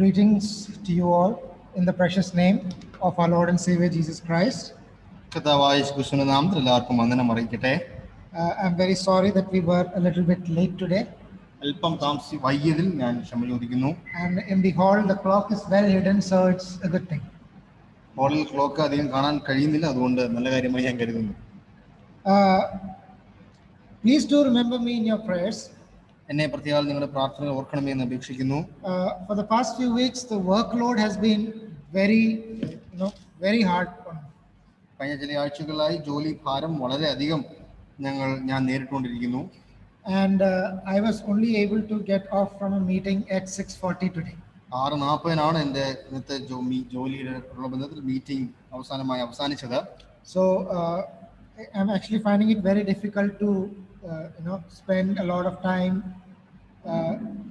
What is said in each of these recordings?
Greetings to you all in the precious name of our Lord and Savior Jesus Christ. I'm very sorry that we were a little bit late today. And in the hall, the clock is well hidden, so it's a good thing. Please do remember me in your prayers. For the past few weeks, the workload has been very hard on me. And I was only able to get off from a meeting at 6:40 today. So I'm actually finding it very difficult to spend a lot of time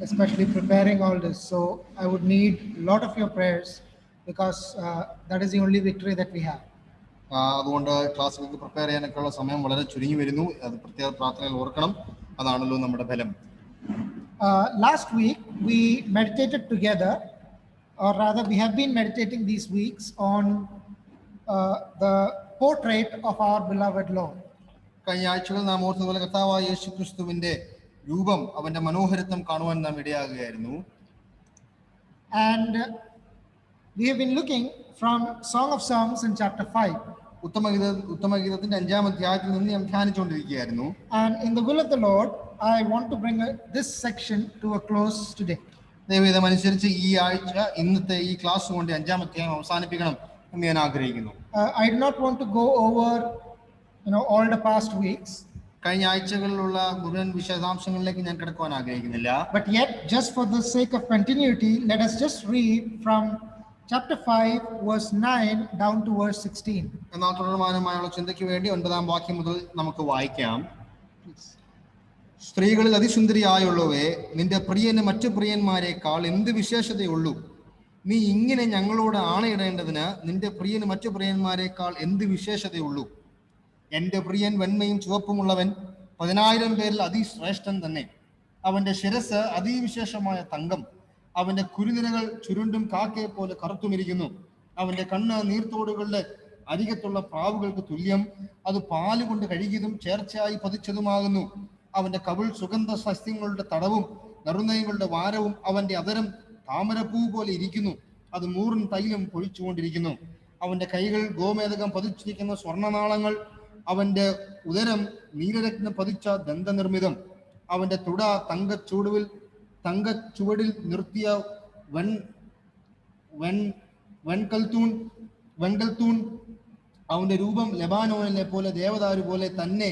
especially preparing all this. So I would need a lot of your prayers because that is the only victory that we have. Last week we meditated together, or rather we have been meditating these weeks on the portrait of our beloved Lord. And we have been looking from Song of Songs in chapter 5. And in the will of the Lord, I want to bring this section to a close today. I do not want to go over all the past weeks. But yet, just for the sake of continuity, let us just read from chapter 5, verse 9 down to verse 16. സ്ത്രീകളിൽ അതിസുന്ദരിയായുള്ളവേ, നിന്റെ പ്രിയന് മറ്റു പ്രിയന്മാരെക്കാൾ എന്ത് വിശേഷതയുള്ളൂ? നീ ഇങ്ങനെ ഞങ്ങളോട് ആണയിടേണ്ടതിന് നിന്റെ പ്രിയന് മറ്റു പ്രിയന്മാരെക്കാൾ എന്ത് വിശേഷതയുള്ളൂ? എന്റെ പ്രിയൻ വെണ്മയും ചുവപ്പുമുള്ളവൻ, 10,000 പേരിൽ അതിശ്രേഷ്ഠൻ തന്നെ. അവന്റെ ശിരസ് അതിവിശേഷമായ തങ്കം, അവന്റെ കുരുനിരകൾ ചുരുണ്ടും കാക്കയെ പോലെ കറുത്തുമിരിക്കുന്നു. അവന്റെ കണ്ണ് നീർത്തോടുകളുടെ അരികത്തുള്ള പ്രാവുകൾക്ക് തുല്യം, അത് പാലുകൊണ്ട് കഴുകിയതും ചേർച്ചയായി പതിച്ചതുമാകുന്നു. അവന്റെ കവിൾ സുഗന്ധ സസ്യങ്ങളുടെ തടവും നറുനയങ്ങളുടെ വാരവും, അവന്റെ അതരം താമരപ്പൂ പോലെ ഇരിക്കുന്നു, അത് മൂറിൻ തൈലം പൊഴിച്ചുകൊണ്ടിരിക്കുന്നു. അവന്റെ കൈകൾ ഗോമേതകം പതിച്ചിരിക്കുന്ന സ്വർണ്ണനാളങ്ങൾ, അവന്റെ ഉദരം നീലരത്നം പതിച്ച ദന്തനിർമ്മിതം. അവന്റെ തുട തങ്കച്ചുവടിൽ നിർത്തിയ വെൺകൽത്തൂൺ. അവന്റെ രൂപം ലെബാനോനിലെ പോലെ ദേവദാരു പോലെ തന്നെ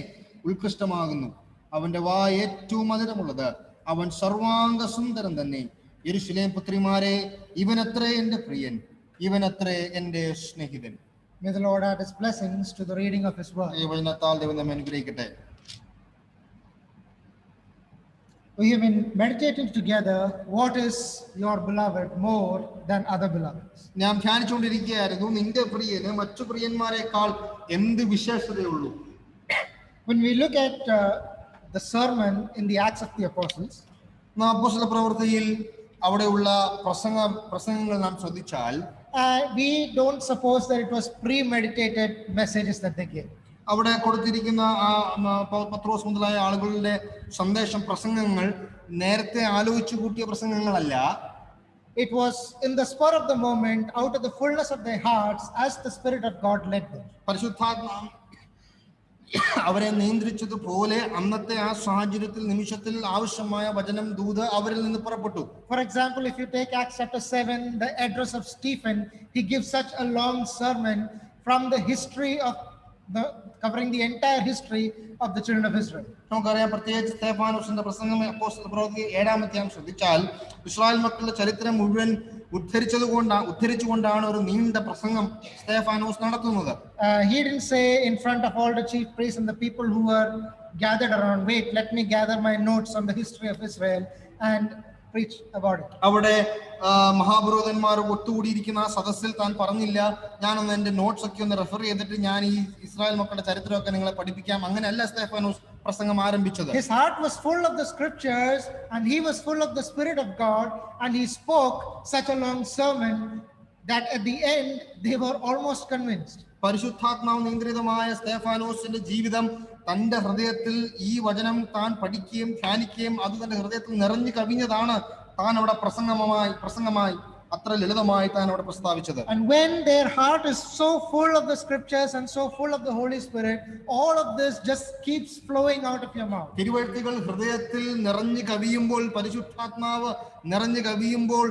ഉത്കൃഷ്ടമാകുന്നു. അവന്റെ വായ ഏറ്റവും മധുരമുള്ളത്. അവൻ സർവാംഗ സുന്ദരൻ തന്നെ. യെരൂശലേം പുത്രിമാരെ, ഇവനത്രേ എന്റെ പ്രിയൻ, ഇവനത്രേ എന്റെ സ്നേഹിതൻ. May the Lord add his blessings to the reading of his word. We have been meditating together, what is your beloved more than other beloveds? ഞാൻ ധ്യാനിച്ചുകൊണ്ടിരിക്കുകയായിരുന്നു, നിന്റെ പ്രിയന് മറ്റു പ്രിയന്മാരെക്കാൾ എന്ത് വിശേഷതയുള്ളൂ? When we look at the sermon in the Acts of the Apostles, അപ്പോസ്തല പ്രവൃത്തിയിൽ അവിടെയുള്ള പ്രസംഗങ്ങൾ നാം ശ്രദ്ധിച്ചാൽ, we don't suppose that it was premeditated messages that they gave. അവിടെ കൊടുത്തിരിക്കുന്ന പത്രോസ് മുതലായ ആളുകളുടെ സന്ദേശം, പ്രസംഗങ്ങൾ നേരത്തെ ആലോചിച്ചു കൂട്ടിയ പ്രസംഗങ്ങളല്ല. It was in the spur of the moment, out of the fullness of their hearts, as the Spirit of God led them. പരിശുദ്ധാത്മാവ് അവരെ നിയന്ത്രിച്ചതുപോലെ അന്നത്തെ ആ സാഹചര്യത്തിൽ, നിമിഷത്തിൽ ആവശ്യമായ വചനം, ദൂത് അവരിൽ നിന്ന് പുറപ്പെട്ടു. For example, if you take Acts chapter 7, the address of Stephen, he gives such a long sermon from the history of covering the entire history of the children of Israel. നമുക്കറിയാം, പ്രത്യേകിച്ച് സ്തെഫാനോസിന്റെ പ്രസംഗം അപ്പോസ്തല പ്രവൃത്തി 7-ാം അധ്യായം ശ്രദ്ധിച്ചാൽ, ഇസ്രായേൽ മക്കളുടെ ചരിത്രം മുഴുവൻ ഉദ്ധരിച്ചുകൊണ്ടാണ് ഒരു നീണ്ട പ്രസംഗം സ്തെഫാനോസ് നടത്തുന്നത്. He didn't say in front of all the chief priests and the people who were gathered around, wait, let me gather my notes on the history of Israel and preach about it. അവിടെ മഹാപുരോഹിതന്മാർ ഒത്തുകൂടിയിരിക്കുന്ന ആ സദസ്സിൽ താൻ പറഞ്ഞില്ല, ഞാനൊന്ന് എന്റെ notes ഒക്കെ ഒന്ന് refer ചെയ്തിട്ട് ഞാൻ ഈ ഇസ്രായേൽ മക്കളുടെ ചരിത്രമൊക്കെ നിങ്ങളെ പഠിപ്പിക്കാം. അങ്ങനെയല്ല സ്തെഫാനോസ് പ്രസംഗം ആരംഭിച്ചത്. His heart was full of the scriptures and he was full of the Spirit of God, and he spoke such a long sermon that at the end they were almost convinced. പരിശുദ്ധാത്മാവ് നിയന്ത്രിതമായ സ്തേഫാനോസിന്റെ ജീവിതം തന്റെ ഹൃദയത്തിൽ ഈ വചനം താൻ പഠിക്കുകയും ധ്യാനിക്കുകയും അത് തന്റെ ഹൃദയത്തിൽ നിറഞ്ഞു കവിഞ്ഞതാണ് താൻ അവിടെ പ്രസംഗമായി അത്ര ലളിതമായി താൻ അവിടെ പ്രസ്താവിച്ചത്. And when their heart is so full of the scriptures and so full of the Holy Spirit, all of this just keeps flowing out of your mouth. തിരുവെഴുത്തുകൾ ഹൃദയത്തിൽ നിറഞ്ഞു കവിയുമ്പോൾ, പരിശുദ്ധാത്മാവ് നിറഞ്ഞു കവിയുമ്പോൾ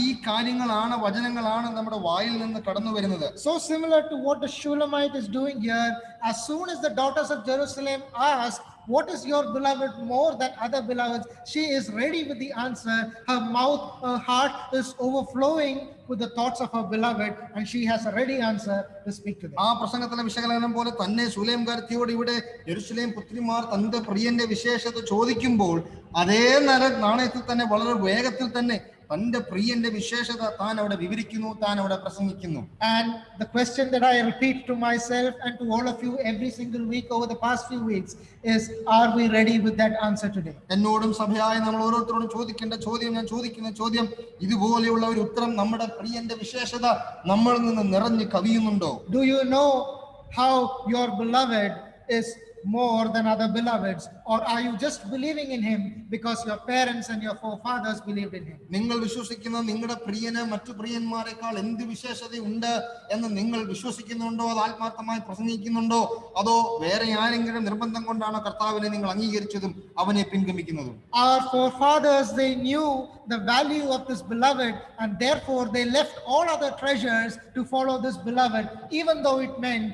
ഈ കാര്യങ്ങളാണ്, വചനങ്ങളാണ് നമ്മുടെ വായിൽ നിന്ന് കടന്നു വരുന്നത്. So similar to what the Shulamite is doing here, as soon as the daughters of Jerusalem ask, what is your beloved more than other beloveds, she is ready with the answer. Her mouth, her heart is overflowing with the thoughts of her beloved, and she has a ready answer to speak to them. ആ പ്രസംഗത്തിലെ വിശകലനം പോലെ തന്നെ ശൂലേംകാരത്തിയോട് ഇവിടെ യെരൂശലേം പുത്രിമാർ തന്റെ പ്രിയന്റെ വിശേഷത ചോദിക്കുമ്പോൾ അതേ നാണയത്തിൽ തന്നെ വളരെ വേഗത്തിൽ തന്നെ തന്റെ പ്രിയന്റെ വിശേഷത താൻ അവിടെ വിവരിക്കുന്നു, താൻ അവിടെ പ്രസംഗിക്കുന്നു. And the question that I repeat to myself and to all of you every single week over the past few weeks is, are we ready with that answer today? എന്നോടും സഭയായി നമ്മൾ ഓരോരുത്തരോടും ചോദിക്കേണ്ട ചോദ്യം, ഞാൻ ചോദിക്കുന്ന ചോദ്യം ഇതുപോലെയുള്ള ഒരു ഉത്തരം നമ്മുടെ പ്രിയന്റെ വിശേഷത നമ്മളിൽ നിന്ന് നിറഞ്ഞു കവിയുന്നുണ്ടോ? Do you know how your beloved is more than other beloveds, or are you just believing in him because your parents and your forefathers believed in him? നിങ്ങൾ വിശ്വസിക്കുന്ന നിങ്ങളുടെ പ്രിയന് മറ്റു പ്രിയന്മാരെക്കാൾ എന്ത് വിശേഷതയുണ്ട് എന്ന് നിങ്ങൾ വിശ്വസിക്കുന്നുണ്ടോ? അത് ആത്മാർത്ഥമായി പ്രസംഗിക്കുന്നുണ്ടോ? അതോ വേറെ ആരെങ്കിലും നിർബന്ധം കൊണ്ടാണോ കർത്താവിനെ നിങ്ങൾ അംഗീകരിച്ചതും അവനെ പിൻഗമിക്കുന്നതും? Our forefathers, they knew the value of this beloved, and therefore they left all other treasures to follow this beloved, even though it meant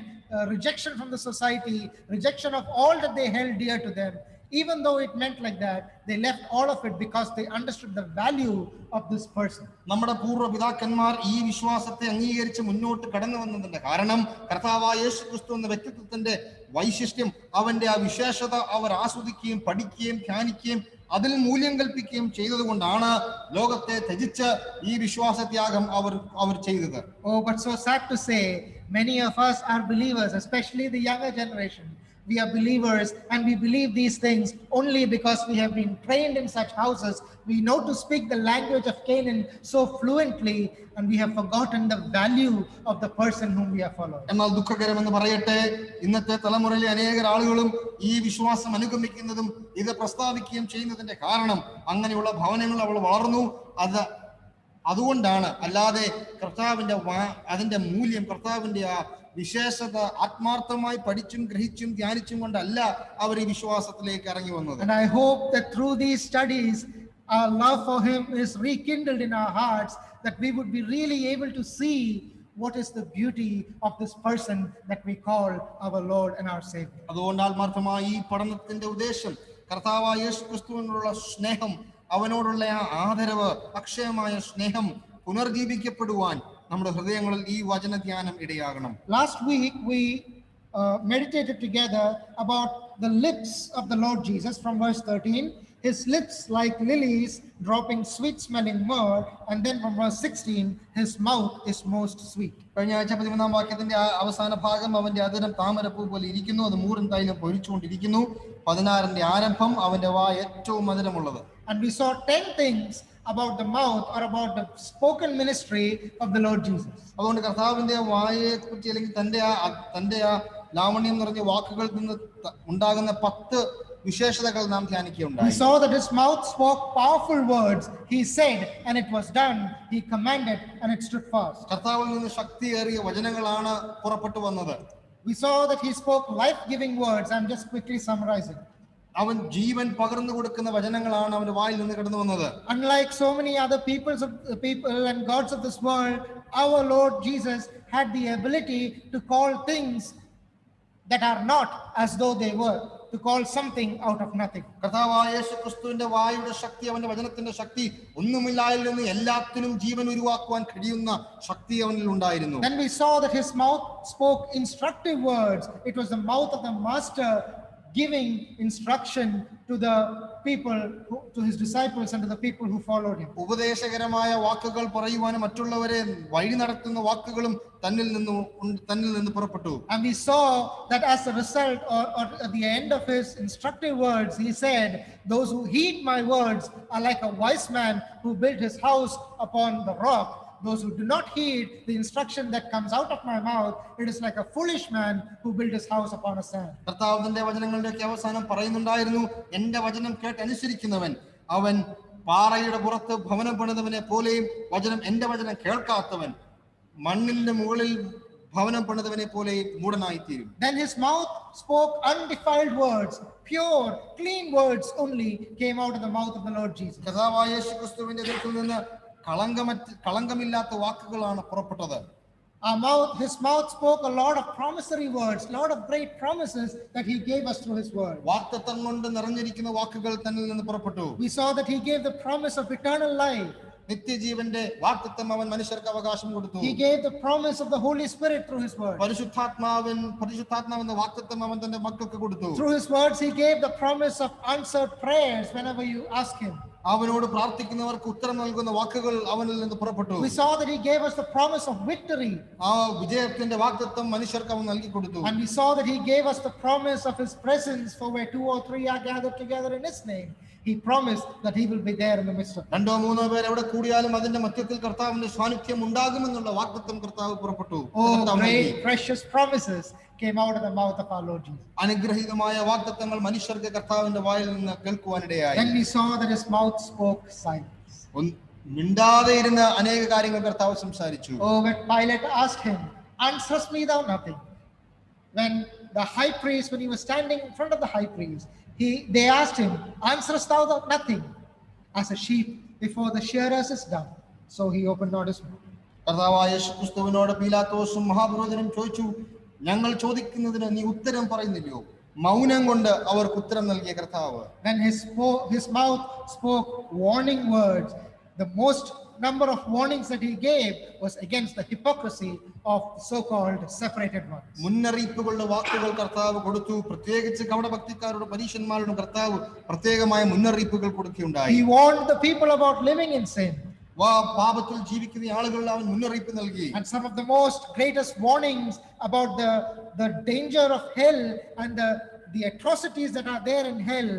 rejection from the society, rejection of all that they held dear to them. Even though it meant like that, they left all of it because they understood the value of this person. നമ്മുടെ പൂർവ്വപിതാക്കന്മാർ ഈ വിശ്വാസത്തെ അംഗീകരിച്ച് മുന്നോട്ട് കടന്നു വന്നതിന്റെ കാരണം കർത്താവായ യേശുക്രിസ്തു എന്ന വ്യക്തിത്വത്തിന്റെ വൈശിഷ്ട്യം, അവന്റെ ആ വിശേഷത അവർ ആസ്വദിക്കുകയും പഠിക്കുകയും ധ്യാനിക്കുകയും അതിൽ മൂല്യം കൽപ്പിക്കുകയും ചെയ്തതുകൊണ്ടാണ് ലോകത്തെ ത്യജിച്ച് ഈ വിശ്വാസത്യാഗം അവർ ചെയ്തത്. Oh, but so sad to say, many of us are believers, especially the younger generation. We are believers and we believe these things only because we have been trained in such houses. We know to speak the language of Canaan so fluently, and we have forgotten the value of the person whom we are following. എന്നാൽ ദുഃഖകരമെന്ന് പറയട്ടെ, ഇന്നത്തെ തലമുറയിലെ അനേക ആളുകളും ഈ വിശ്വാസം അനുഗമിക്കുന്നതും ഇത് പ്രസ്താവിക്കുകയും ചെയ്യുന്നതിന്റെ കാരണം അങ്ങനെയുള്ള ഭവനങ്ങൾ അവൾ വളർന്നു. അതുകൊണ്ടാണ്, അല്ലാതെ കർത്താവിന്റെ അതിന്റെ മൂല്യം, കർത്താവിന്റെ ആ വിശേഷത ആത്മാർത്ഥമായി പഠിച്ചും ഗ്രഹിച്ചും ധ്യാനിച്ചും കൊണ്ടല്ല അവർ ഈ വിശ്വാസത്തിലേക്ക് ഇറങ്ങി വന്നത്. And I hope that through these studies our love for him is rekindled in our hearts, that we would be really able to see what is the beauty of this person that we call our Lord and our Savior. അതുകൊണ്ട് ആത്മാർത്ഥമായി ഈ പഠനത്തിന്റെ ഉദ്ദേശം കർത്താവായ യേശുക്രിസ്തുവിനോടുള്ള സ്നേഹം, അവനോടുള്ള ആ ആദരവ്, അക്ഷയമായ സ്നേഹം പുനർജീവിക്കപ്പെടുവാൻ നമ്മുടെ ഹൃദയങ്ങളിൽ ഈ വചന ധ്യാനം ഇടയാകണം. Last week we meditated together about the lips of the Lord Jesus from verse 13. His lips like lilies dropping sweet smelling myrrh, and then from verse 16, his mouth is most sweet. കഴിഞ്ഞ ആഴ്ച 13-ാം വാക്യത്തിന്റെ അവസാന ഭാഗം, അവന്റെ അതിരം താമരപ്പൂ പോലെ ഇരിക്കുന്നു, അത് മൂറും തൈലം പൊഴിച്ചുകൊണ്ടിരിക്കുന്നു. 16-ന്റെ ആരംഭം, അവന്റെ വായ ഏറ്റവും മധുരമുള്ളത്. And we saw 10 things about the mouth, or about the spoken ministry of the Lord Jesus. അതുകൊണ്ട് കർത്താവിന്റെ വായയെ കുറിച്ച്, അല്ലെങ്കിൽ തന്റെ ആ ലാവണ്യം നിറഞ്ഞ വാക്കുകളിൽ നിന്ന് ഉണ്ടാകുന്ന 10 വിശേഷതകൾ നാം ധ്യാനിക്കുകയുണ്ടായി. We saw that his mouth spoke powerful words. He said and it was done. He commanded and it stood fast. കർത്താവിൽ നിന്ന് ശക്തിയേറിയ വചനങ്ങളാണ് പുറപ്പെട്ടു വന്നത്. We saw that he spoke life-giving words. I'm just quickly summarizing. അവൻ ജീവൻ പകർന്നു കൊടുക്കുന്ന വചനങ്ങളാണ് അവന്റെ വായിൽ നിന്ന് കടന്നു വന്നത്. Unlike so many other people and gods of this world, our Lord Jesus had the ability to call things that are not as though they were, to call something out of nothing. കർത്താവായ യേശുക്രിസ്തുവിന്റെ വായുടെ ശക്തി, അവന്റെ വചനത്തിന്റെ ശക്തി, ഒന്നുമില്ലായ്മയിൽ നിന്ന് എല്ലാത്തിനും ജീവൻ ഉരുവാക്കുവാൻ കഴിയുന്ന ശക്തി അവനിൽ ഉണ്ടായിരുന്നു. Then we saw that his mouth spoke instructive words. It was the mouth of the master giving instruction to the people, to his disciples and to the people who followed him. ഉപദേശകരമായ വാക്കുകൾ പറയുവാനും മറ്റുള്ളവരെ വഴി നടത്തുന്ന വാക്കുകളും തന്നിൽ നിന്ന് പുറപ്പെട്ടു. And we saw that as a result, or at the end of his instructive words, he said, "Those who heed my words are like a wise man who built his house upon the rock. Those who do not heed the instruction that comes out of my mouth, it is like a foolish man who built his house upon a sand." കർത്താവിന്റെ വചനങ്ങളുടെയൊക്കെ അവസാനം പറയുന്നുണ്ടായിരുന്നു, എന്റെ വചനം കേട്ടനുസരിക്കുന്നവൻ അവൻ പാറയുടെ പുറത്ത് ഭവനം പണിതവനെ പോലെയും എന്റെ വചനം കേൾക്കാത്തവൻ മണ്ണിന്റെ മുകളിൽ ഭവനം പണിതവനെ പോലെയും മൂഢനായിത്തീരും. Then his mouth spoke undefiled words, pure, clean words only came out of the mouth of the Lord Jesus. കർത്താവായ യേശുക്രിസ്തുവിന്റെ ദൈവത്തിൽ നിന്ന് കളങ്കമില്ലാത്ത വാക്കുകളാണ് പുറപ്പെട്ടത്. His mouth spoke a lot of promissory words, a lot of great promises that he gave us through his word. വാഗ്ദത്തം കൊണ്ട് നിറഞ്ഞിരിക്കുന്ന വാക്കുകൾ തന്നിൽ നിന്ന് പുറപ്പെട്ടു. We saw that he gave the promise of eternal life. നിത്യജീവന്റെ വാഗ്ദത്തം അവൻ മനുഷ്യർക്ക് അവകാശം കൊടുത്തു. He gave the promise of the Holy Spirit through his word. പരിശുദ്ധാത്മാവെന്ന വാഗ്ദത്തം അവൻ തന്റെ മക്കൾക്ക് കൊടുത്തു. Through his words he gave the promise of answered prayers whenever you ask him. അവനോട് പ്രാർത്ഥിക്കുന്നവർക്ക് ഉത്തരം നൽകുന്ന വാക്കുകൾ അവനിൽ നിന്ന് പുറപ്പെട്ടു. We saw that he gave us the promise of victory. ആ വിജയത്തിന്റെ വാഗ്ദത്തം മനുഷ്യർക്ക് അവൻ നൽകി കൊടുത്തു. And we saw that he gave us the promise of his presence, for where 2 or 3 are gathered together in his name, he promised that he will be there in the midst of them. രണ്ടോ മൂന്നോ പേർ എവിടെ കൂടിയാലും അതിന്റെ മധ്യത്തിൽ കർത്താവിന്റെ സാന്നിധ്യം ഉണ്ടാകുമെന്നുള്ള വാഗ്ദത്തം കർത്താവ് പുറപ്പെട്ടു. Great precious promises came out of the mouth of our Lord Jesus. അനുഗ്രഹീതമായ വാഗ്ദത്തങ്ങൾ മനുഷ്യർക്ക് കർത്താവിന്റെ വായിൽ നിന്ന് കേൾക്കുവാനിടയായി. Then we saw that his mouth spoke silence. മിണ്ടാതെ ഇരുന്ന അനേക കാര്യങ്ങൾ കർത്താവ് സംസാരിച്ചു. When Pilate asked him, "Answerest me thou nothing?" When the high priest, when he was standing in front of the high priest, they asked him, "Answerest thou nothing?" As a sheep before the shearers is dumb, so he opened not his mouth. കർത്താവായ യേശുക്രിസ്തുവിനോട് പീലാത്തോസും മഹാപുരോഹിതനും ചോദിച്ചു, ഞങ്ങൾ ചോദിക്കുന്നതിന് നീ ഉത്തരം പറയുന്നില്ലയോ? മൗനം കൊണ്ട് അവർക്ക് ഉത്തരം നൽകിയ കർത്താവ്. When his mouth spoke warning words, the most number of warnings that he gave was against the hypocrisy of so-called separated ones. മുന്നറിയിപ്പുകളുടെ വാക്കുകൾ കർത്താവ് കൊടുത്തു. പ്രത്യേകിച്ച് കപടഭക്തിക്കാരോട് പരീശന്മാരോടും കർത്താവ് പ്രത്യേകമായ മുന്നറിയിപ്പുകൾ കൊടുക്കുകയുണ്ടായി. He warned the people about living in sin. പാപത്തിൽ ജീവിക്കുന്ന ആളുകളിൽ അവൻ മുന്നറിയിപ്പ് നൽകി. And some of the most greatest warnings about the danger of hell and the atrocities that are there in hell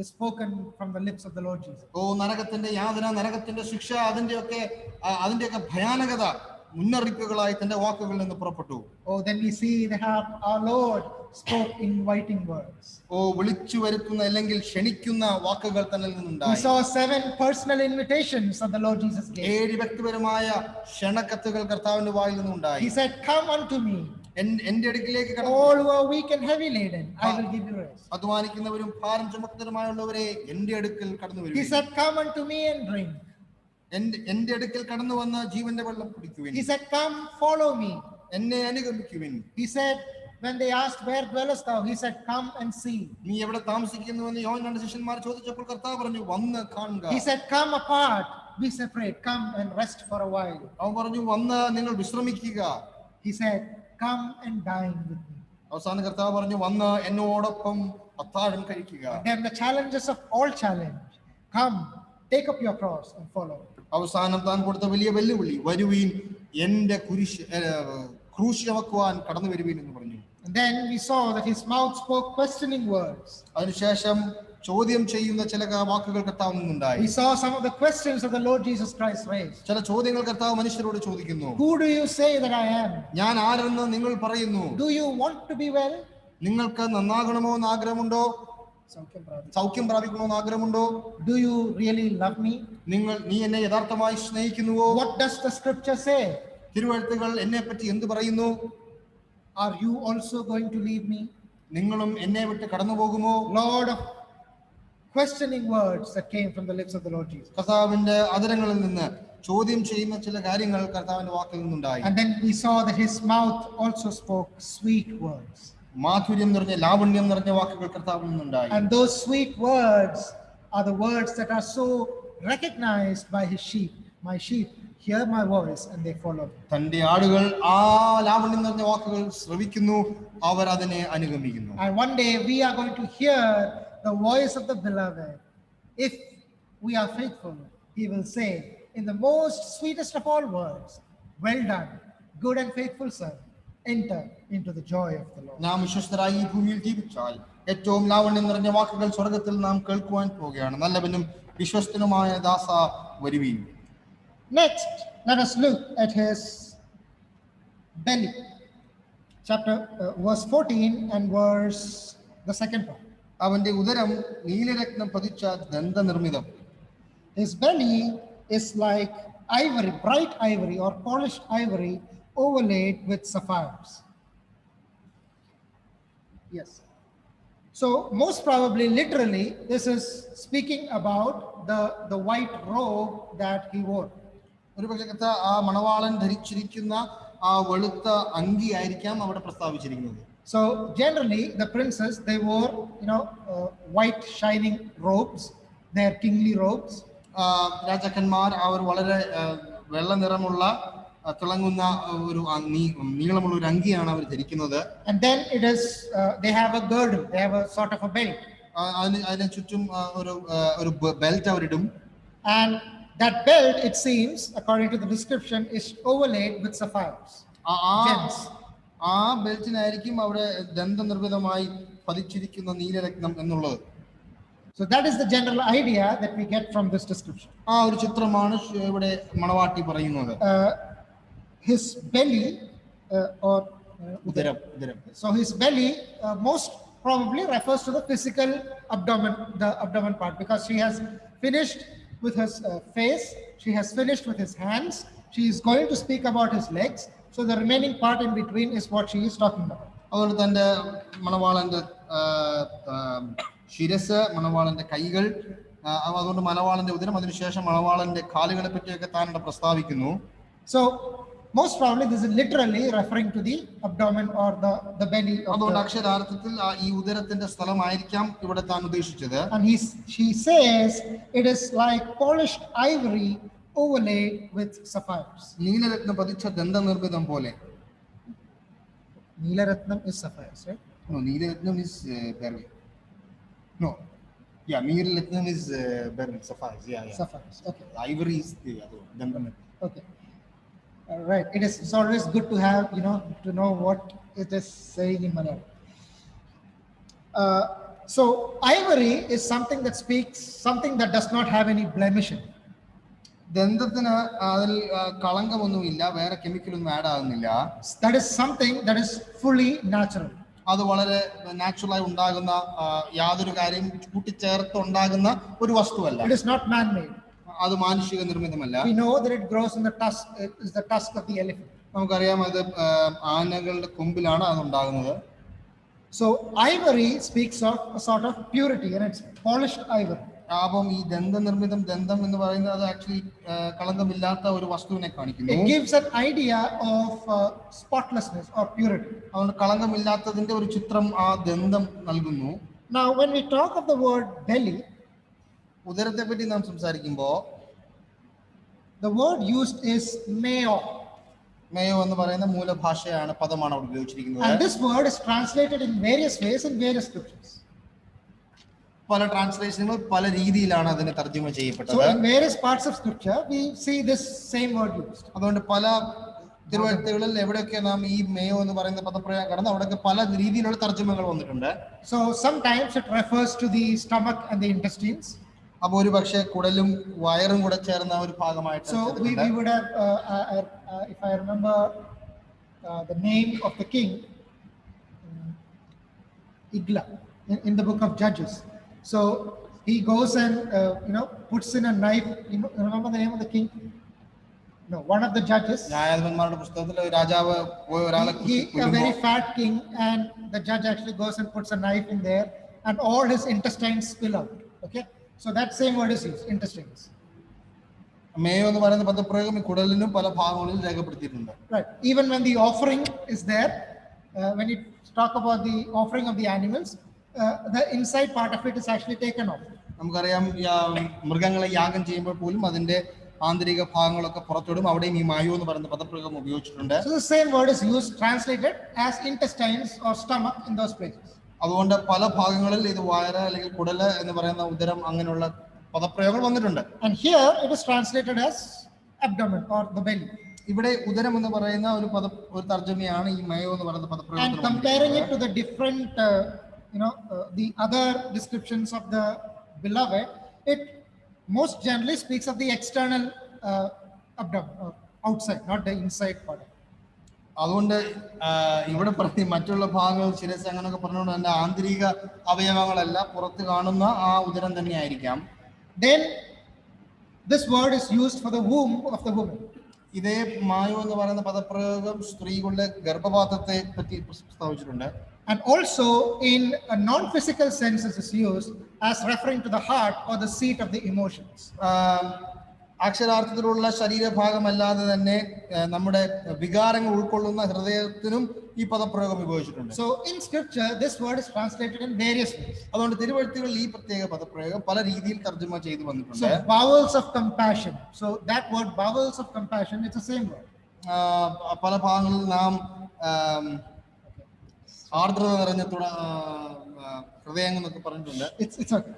is spoken from the lips of the Lord Jesus. നരകത്തിന്റെ യാതന, നരകത്തിന്റെ ശിക്ഷ, അതിന്റെയൊക്കെ ഭയാനകത മുന്നറിയിപ്പുകളായി തന്റെ വാക്കുകളിൽ നിന്ന് പുറപ്പെട്ടു. Then we see that our Lord spoke inviting words. വിളിച്ചു വരുത്തുന്ന അല്ലെങ്കിൽ ക്ഷണിക്കുന്ന വാക്കുകൾ തന്നിൽ നിന്നുണ്ടായി. We saw 7 personal invitations that the Lord Jesus gave. 7 വ്യക്തിപരമായ ക്ഷണക്കത്തുകൾ കർത്താവിന്റെ വായിൽ നിന്നുണ്ടായി. He said, "Come unto me, എന്റെ അടുക്കിലേക്ക് all who are weak and heavy laden, I will give you rest." അധ്വാനിക്കുന്നവരും ഭാരം ചുമക്കുന്നവരുമായുള്ളവരെ എന്റെ അടുക്കൽ കടന്നു വരൂ. He said, "Come unto me and drink." എന്റെ അടുക്കൽ കടന്നു വന്ന് ജീവന്റെ വെള്ളം കുടിക്കുവിൻ. He said, "Come, follow me." എന്നെ അനുഗമിക്കുവിൻ. He said, when they asked, "Where dwellest thou?" He said, "Come and see." നീ എവിടെ താമസിക്കുന്നുവെന്ന് യോഹന്നാന്റെ ശിഷ്യന്മാർ ചോദിച്ചപ്പോൾ കർത്താവ് പറഞ്ഞു, വന്ന് കാണുക. He said, "Come apart, be separate, come and rest for a while." അവൻ പറഞ്ഞു, വന്ന് നിങ്ങൾ വിശ്രമിക്കുക. He said, "Come and dine with me." അവസാന കർത്താവ് പറഞ്ഞു, വന്ന് എന്നോടൊപ്പം അത്താഴം കഴിക്കുക. Then the challenges of all challenge, come, take up your cross and follow. അവസാനം താൻ കൊടുത്ത വലിയ വെല്ലുവിളി, വരുവീൻ എന്റെ ക്രൂശ് ചുമക്കുവാൻ കടന്നു വരുവീൻ എന്ന് പറഞ്ഞു. And then we saw that his mouth spoke questioning words. അതിനുശേഷം ചോദ്യം ചെയ്യുന്ന ചില വാക്കുകൾ കർത്താവിൽ നിന്നുണ്ടായി. We saw some of the questions that the Lord Jesus Christ raised. ചില ചോദ്യങ്ങൾ കർത്താവ് മനുഷ്യരോട് ചോദിക്കുന്നു. Who do you say that I am? ഞാൻ ആരെന്ന് നിങ്ങൾ പറയുന്നു? Do you want to be well? നിങ്ങൾക്ക് നന്നാകണമോ എന്ന് ആഗ്രഹമുണ്ടോ? സൗഖ്യം പ്രാപിക്കണമെന്ന് ആഗ്രഹമുണ്ടോ? Do you really love me? നീ എന്നെ യഥാർത്ഥമായി സ്നേഹിക്കുന്നുവോ? What does the scripture say? തിരുവെഴുത്തുകൾ എന്നെ പറ്റി എന്ത് പറയുന്നു? Are you also going to leave me? നിങ്ങളും എന്നെ വിട്ട് കടന്നു പോകുമോ? Lord of questioning words that came from the lips of the Lord Jesus. കർത്താവിന്റെ അധരങ്ങളിൽ നിന്ന് ചോദ്യം ചെയ്യുന്ന ചില കാര്യങ്ങൾ കർത്താവിന്റെ വാക്കിൽ നിന്നുണ്ടായി. And then we saw that his mouth also spoke sweet words. മാധുര്യം നിറഞ്ഞ ലാവണ്യം നിറഞ്ഞ വാക്കുകൾ കർത്താവിൽ നിന്നുണ്ടായി. And those sweet words are the words that are so recognized by his sheep. My sheep hear my voice and they follow me. തന്റെ ആടുകൾ ആ ലാവണ്യം നിറഞ്ഞ വാക്കുകൾ ശ്രവിക്കുന്നു, അവർ അതിനെ അനുഗമിക്കുന്നു. And one day we are going to hear the voice of the beloved. If we are faithful, he will say in the most sweetest of all words, well done, good and faithful son, enter into the joy of the Lord. നാം വിശ്വസ്തരായി ഈ ഭൂമിയിൽ ജീവിച്ചാൽ ഏറ്റവും ലാവണ്യം നിറഞ്ഞ വാക്കുകൾ സ്വർഗത്തിൽ നാം കേൾക്കുവാൻ പോവുകയാണ്. നല്ലവനും വിശ്വസ്തനുമായ ദാസ വരുവീൻ. Next, let us look at his belly. Verse 14 and the second part. അവന്റെ ഉദരം നീലരത്നം പതിച്ച ദന്തനിർമ്മിതം. His belly is like ivory, bright ivory or polished ivory overlaid with sapphires. Yes. So most probably, literally, this is speaking about the white robe that he wore. ഒരു പക്ഷേ ആ മണവാളൻ ധരിച്ചിരിക്കുന്ന ആ വെളുത്ത അങ്കി ആയിരിക്കാം അവിടെ പ്രസ്താവിച്ചിരിക്കുന്നത്. So generally, the princes, they wore, white shining robes, their kingly robes. രാജാക്കന്മാർ അവർ വളരെ വെള്ള നിറമുള്ള തിളങ്ങുന്ന ഒരു നീളമുള്ള ഒരു അങ്കിയാണ് അവർ ധരിക്കുന്നത്. And then it is they have a girdle, they have a sort of a belt. അതിന് ചുറ്റും ഒരു belt അവരിടും. And that belt, it seems, according to the description, is overlaid with sapphires. Gems. ആ ബെൽറ്റിനായിരിക്കും അവിടെ ദന്തനിർമ്മിതമായി പതിച്ചിരിക്കുന്ന നീലരത്നം എന്നുള്ളത്. So that is the general idea that we get from this description. ആ ഒരു ചിത്രമാണ് ഇവിടെ മണവാട്ടി പറയുന്നത്. His belly or ഉദരം. So his belly most probably refers to the physical abdomen, the abdomen part, because she has finished with his face, she has finished with his hands, she is going to speak about his legs. So the remaining part in between is what she is talking about. അതുകൊണ്ട് തന്റെ മണവാളന്റെ ശിരസ്, മണവാളന്റെ കൈകൾ, അതുകൊണ്ട് മണവാളന്റെ ഉദരം, അതിനുശേഷം മണവാളന്റെ കാലുകളെ പറ്റിയൊക്കെ താൻ പ്രസ്താവിക്കുന്നു. So most probably this is literally referring to the abdomen or the belly of അതുകൊണ്ട് അക്ഷരാർത്ഥത്തിൽ ഈ ഉദരത്തിന്റെ സ്ഥലമായിരിക്കാം ഇവിടെ താൻ ഉദ്ദേശിച്ചത്. And she says it is like polished ivory overlaid with sapphires. നീലരത്നം പതിച്ച ദന്തനിർമ്മിതം പോലെ. Neelaratnam is sapphires, right? No, Neelaratnam is beryl. No. Yeah, Neelaratnam is beryl, sapphires. Yeah. Sapphires. Okay. Ivory is the other one. Okay. Right. It's always good to have, to know what it is saying in Malayalam. So ivory is something that speaks, something that does not have any blemish in it. ദന്തത്തിന് അതിൽ കളങ്കമൊന്നുമില്ല, വേറെ കെമിക്കലൊന്നും add ആകുന്നില്ല. That is something that is fully natural. അത് വളരെ നാച്ചുറലായി ഉണ്ടാകുന്ന, യാതൊരു കാര്യം കൂട്ടിച്ചേർത്ത് ഉണ്ടാകുന്ന ഒരു വസ്തുവല്ല. It is not man-made. അത് മാനുഷിക നിർമ്മിതമല്ല. We know that it grows in the tusk. It is the tusk of the elephant. നമുക്കറിയാം അത് ആനകളുടെ കൊമ്പിലാണ് അത് ഉണ്ടാകുന്നത്. So ivory speaks of a sort of purity, and it's polished ivory. അപ്പം ഈ ദന്തം എന്ന് പറയുന്നത് അത് ആക്ച്വലി കളങ്കമില്ലാത്ത ഒരു വസ്തുവിനെ കാണിക്കുന്നു. It gives an idea of spotlessness or purity. അതുകൊണ്ട് കളങ്കമില്ലാത്തതിന്റെ ഒരു ചിത്രം ആ ദന്തം നൽകുന്നു. Now when we talk of the word belly, ഉദരത്തെ പറ്റി നാം സംസാരിക്കുമ്പോൾ the word used is meo. Mayo എന്ന് പറയുന്ന മൂലഭാഷയാണ്, പദമാണ് അവിടെ ഉപയോഗിച്ചിരിക്കുന്നത്. And this word is translated in various ways in various scriptures. പല ട്രാൻസ്ലേഷനുകൾ പല രീതിയിലാണ് അതിനെ തർജ്ജമ ചെയ്യപ്പെട്ടത്. So in various parts of scripture we see this same word used. അതുകൊണ്ട് പല തിരുവഴുത്തുകളിൽ എവിടെയൊക്കെ നാം ഈ മേയോ എന്ന് പറയുന്ന പദപ്രയോഗം കടന്ന് അവിടെയൊക്കെ പല രീതിയിലുള്ള തർജ്ജമകൾ വന്നിട്ടുണ്ട്. So sometimes it refers to the stomach and the intestines. അപ്പോൾ ഒരു പക്ഷേ കുടലും വയറും കൂടെ ചേർന്ന ഒരു ഭാഗമായിട്ട്. So we would have if I remember the name of the king, Igla, in the book of Judges. So he goes and puts in a knife. You remember the name of the king? No, one of the judges. ന്യായാധിപന്മാരുടെ പുസ്തകത്തിൽ രാജാവ് ഒരാളെ a very fat king, and the judge actually goes and puts a knife in there, and all his intestines spill out. Okay, so that same word is used, intestines. Mayo എന്ന് പറയുന്ന പദപ്രയോഗം കുടലിനും പല ഭാഗങ്ങളിലും രേഖപ്പെടുത്തിയിട്ടുണ്ട്. Right. Even when the offering is there, when you talk about the offering of the animals, the inside part of it is actually taken off. നമുക്കറിയാം മൃഗങ്ങളെ യാഗം ചെയ്യുമ്പോൾ പോലും അതിന്റെ ആന്തരിക ഭാഗങ്ങളൊക്കെ പുറത്തിടും. അവിടെയും ഈ മായോ എന്ന് പറയുന്ന പദപ്രയോഗം ഉപയോഗിച്ചിട്ടുണ്ട്. So the same word is used, translated as intestines or stomach in those places. അതുകൊണ്ട് പല ഭാഗങ്ങളിൽ ഇത് വയറ് അല്ലെങ്കിൽ കുടല് എന്ന് പറയുന്ന ഉദരം അങ്ങനെയുള്ള പദപ്രയോഗങ്ങൾ വന്നിട്ടുണ്ട്. And here it is translated as abdomen or the belly. ഇവിടെ ഉദരം എന്ന് പറയുന്ന ഒരു തർജ്ജമയാണ് ഈ മയോ എന്ന് പറയുന്ന And പദപ്രയോഗത്തിൽ. comparing it to the different, the other descriptions of the beloved, it most generally speaks of the external abdomen or outside, not the inside part. അതുകൊണ്ട് ഇവിടെ പറഞ്ഞ മറ്റുള്ള ഭാഗങ്ങൾ ശിരസ് അങ്ങനെയൊക്കെ പറഞ്ഞുകൊണ്ട് തന്നെ ആന്തരിക അവയവങ്ങളല്ല, പുറത്ത് കാണുന്ന ആ ഉദരം തന്നെ ആയിരിക്കാം. Then this word is used for the womb of the woman. ഇതേ മായോ എന്ന് പറയുന്ന പദപ്രയോഗം സ്ത്രീകളുടെ ഗർഭപാത്രത്തെ പറ്റി പ്രസ്താവിച്ചിട്ടുണ്ട്. And also in a non-physical sense it is used as referring to the heart or the seat of the emotions. അക്ഷരാർത്ഥത്തിലുള്ള ശരീരഭാഗമല്ലാതെ തന്നെ നമ്മുടെ വികാരങ്ങൾ ഉൾക്കൊള്ളുന്ന ഹൃദയത്തിനും ഈ പദപ്രയോഗം ഉപയോഗിച്ചിട്ടുണ്ട്. So in scripture this word is translated in various ways. അതുകൊണ്ട് തിരുവെഴുത്തുകളിൽ ഈ പ്രത്യേക പദപ്രയോഗം പല രീതിയിൽ തർജ്ജമ ചെയ്തു വന്നിട്ടുണ്ട്. So bowels of compassion. So that word bowels of compassion, it's the same word. പല ഭാഗങ്ങളിൽ നാം ആർദ്രത നിറഞ്ഞ ഹൃദയങ്ങൾ എന്നൊക്കെ പറഞ്ഞിട്ടുണ്ട്. It's okay.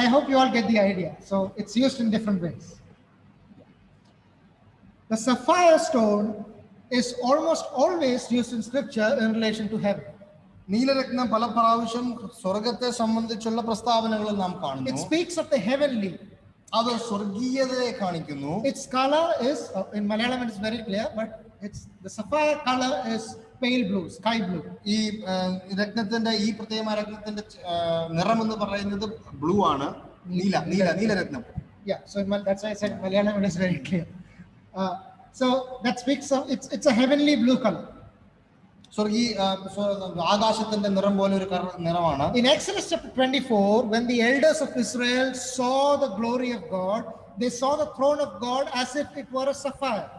I hope you all get the idea. So it's used in different ways. The sapphire stone is almost always used in scripture in relation to heaven. നീലരത്നം പല പ്രാവശ്യം സ്വർഗത്തെ സംബന്ധിച്ചുള്ള പ്രസ്താവനകളിൽ നാം കാണുന്നു. It speaks of the heavenly. അത് സ്വർഗീയതയെ കാണിക്കുന്നു. Its color is in Malayalam it is very clear, but the sapphire color is pale blue, sky blue. ഈ രത്നത്തിന്റെ ഈ പ്രത്യേകമായ രത്നത്തിന്റെ നിറം എന്ന് പറയുന്നത് ബ്ലൂ ആണ്, നീലരത്നം. Yeah, so that's why I said Malayalam it is very clear. So that speaks of it's a heavenly blue color. ആകാശത്തിന്റെ നിറം പോലെ ഒരു നിറമാണ്. In Exodus chapter 24, when the elders of Israel saw the glory of God, they saw the throne of God as if it were a sapphire.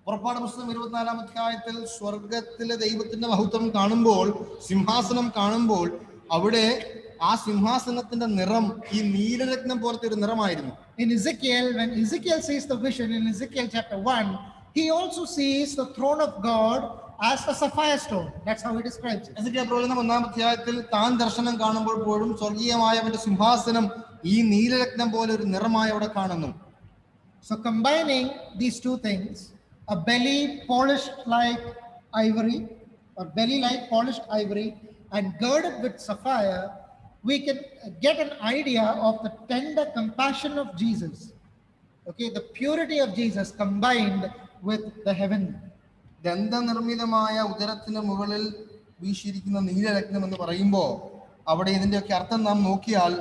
പുറപ്പാട് പുസ്തകം 24-ാം അധ്യായത്തിൽ സ്വർഗത്തിലെ ദൈവത്തിന്റെ മഹത്വം കാണുമ്പോൾ, സിംഹാസനം കാണുമ്പോൾ, അവിടെ ആ സിംഹാസനത്തിന്റെ നിറം ഈ നീലരത്നം പോലത്തെ ഒരു നിറമായിരുന്നു. In Ezekiel, when Ezekiel sees the vision in Ezekiel chapter 1, he also sees the throne of God as a sapphire stone. That's how he describes it. Ezekiel പ്രവചനം 1-ാം അധ്യായത്തിൽ താൻ ദർശനം കാണുമ്പോൾ പോലും സ്വർഗീയമായവന്റെ സിംഹാസനം ഈ നീലരത്നം പോലെ ഒരു നിറമായി അവിടെ കാണുന്നു. So combining these two things, a belly polished like ivory or belly like polished ivory and girded with sapphire, we can get an idea of the tender compassion of Jesus. Okay, the purity of Jesus combined with the heavenly. ഗന്ധനിർമ്മിതമായ ഉദരത്തിന് മുകളിൽ വീശിയിരിക്കുന്ന നീലരത്നം എന്ന് പറയുമ്പോൾ അവിടെ ഇതിന്റെയൊക്കെ അർത്ഥം നാം നോക്കിയാൽ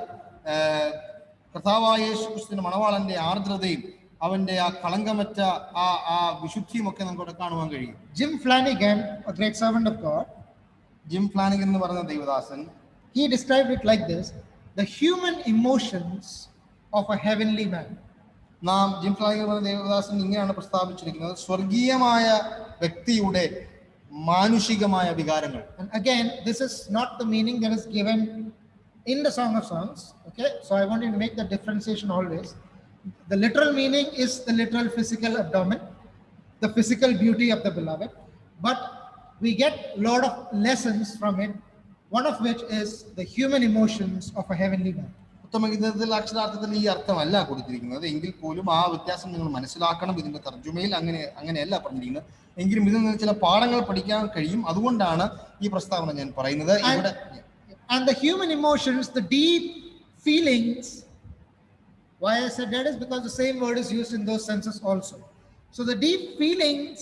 കർത്താവായ യേശുക്രിസ്തുവിന്റെ മണവാളന്റെ ആർദ്രതയും അവന്റെ ആ കളങ്കമറ്റ ആ വിശുദ്ധിയും ഒക്കെ നമുക്ക് കാണുവാൻ കഴിയും. Jim Flanagan, a great servant of God, Jim Flanagan എന്ന് പറയുന്ന ദൈവദാസൻ, he described it like this: the human emotions of a heavenly man. നാം ജിം ഫ്ലാനിഗൻ എന്ന ദേവദാസൻ ഇങ്ങനെയാണ് പ്രസ്താവിച്ചിരിക്കുന്നത്, സ്വർഗീയമായ വ്യക്തിയുടെ മാനുഷികമായ വികാരങ്ങൾ. And again, this is not the meaning that is given in the Song of Songs. Okay, so I want you to make the differentiation always. The literal meaning is the literal physical abdomen, the physical beauty of the beloved, but we get a lot of lessons from it, one of which is the human emotions of a heavenly man. ഉത്തമഗീതത്തിൽ അക്ഷരാർത്ഥത്തിൽ ഈ അർത്ഥമല്ല കൊടുത്തിരിക്കുന്നത്, എങ്കിൽ പോലും ആ വ്യത്യാസം നിങ്ങൾ മനസ്സിലാക്കണം. ഇതിന്റെ തർജ്ജമയിൽ അങ്ങനെയല്ല പറഞ്ഞിരിക്കുന്നത്, എങ്കിലും ഇതിൽ നിന്ന് ചില പാഠങ്ങൾ പഠിക്കാൻ കഴിയും. അതുകൊണ്ടാണ് ഈ പ്രസ്താവന ഞാൻ പറയുന്നത്. ഇവിടെ and the human emotions, the deep feelings, why I said that is because the same word is used in those senses also. So the deep feelings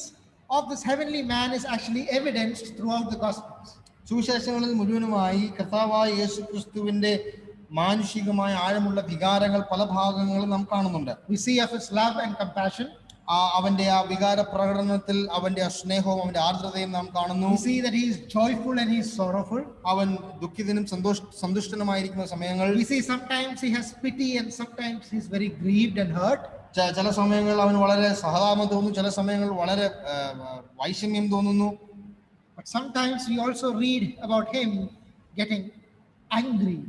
of this heavenly man is actually evidenced throughout the Gospels. സുവിശേഷങ്ങളിൽ മുഴുവനുമായി കർത്താവായ യേശുക്രിസ്തുവിന്റെ മാനുഷികമായ ആഴമുള്ള വികാരങ്ങൾ പല ഭാഗങ്ങളും നാം കാണുന്നുണ്ട്. We see of his love and compassion. അവന്റെ ആ വികാര പ്രകടനത്തിൽ അവന്റെ ആ സ്നേഹവും അവന്റെ ആർദ്രതയും നാം കാണുന്നു. We see that he is joyful and he is sorrowful. അവൻ ദുഃഖിതനും സന്തുഷ്ടനുമായിരിക്കുന്ന സമയങ്ങൾ. We see sometimes he has pity and sometimes he is very grieved and hurt. ചില സമയങ്ങളിൽ അവന് വളരെ സഹതാപം തോന്നുന്നു, ചില സമയങ്ങളിൽ വളരെ വൈഷമ്യം തോന്നുന്നു. But sometimes we also read about him getting angry.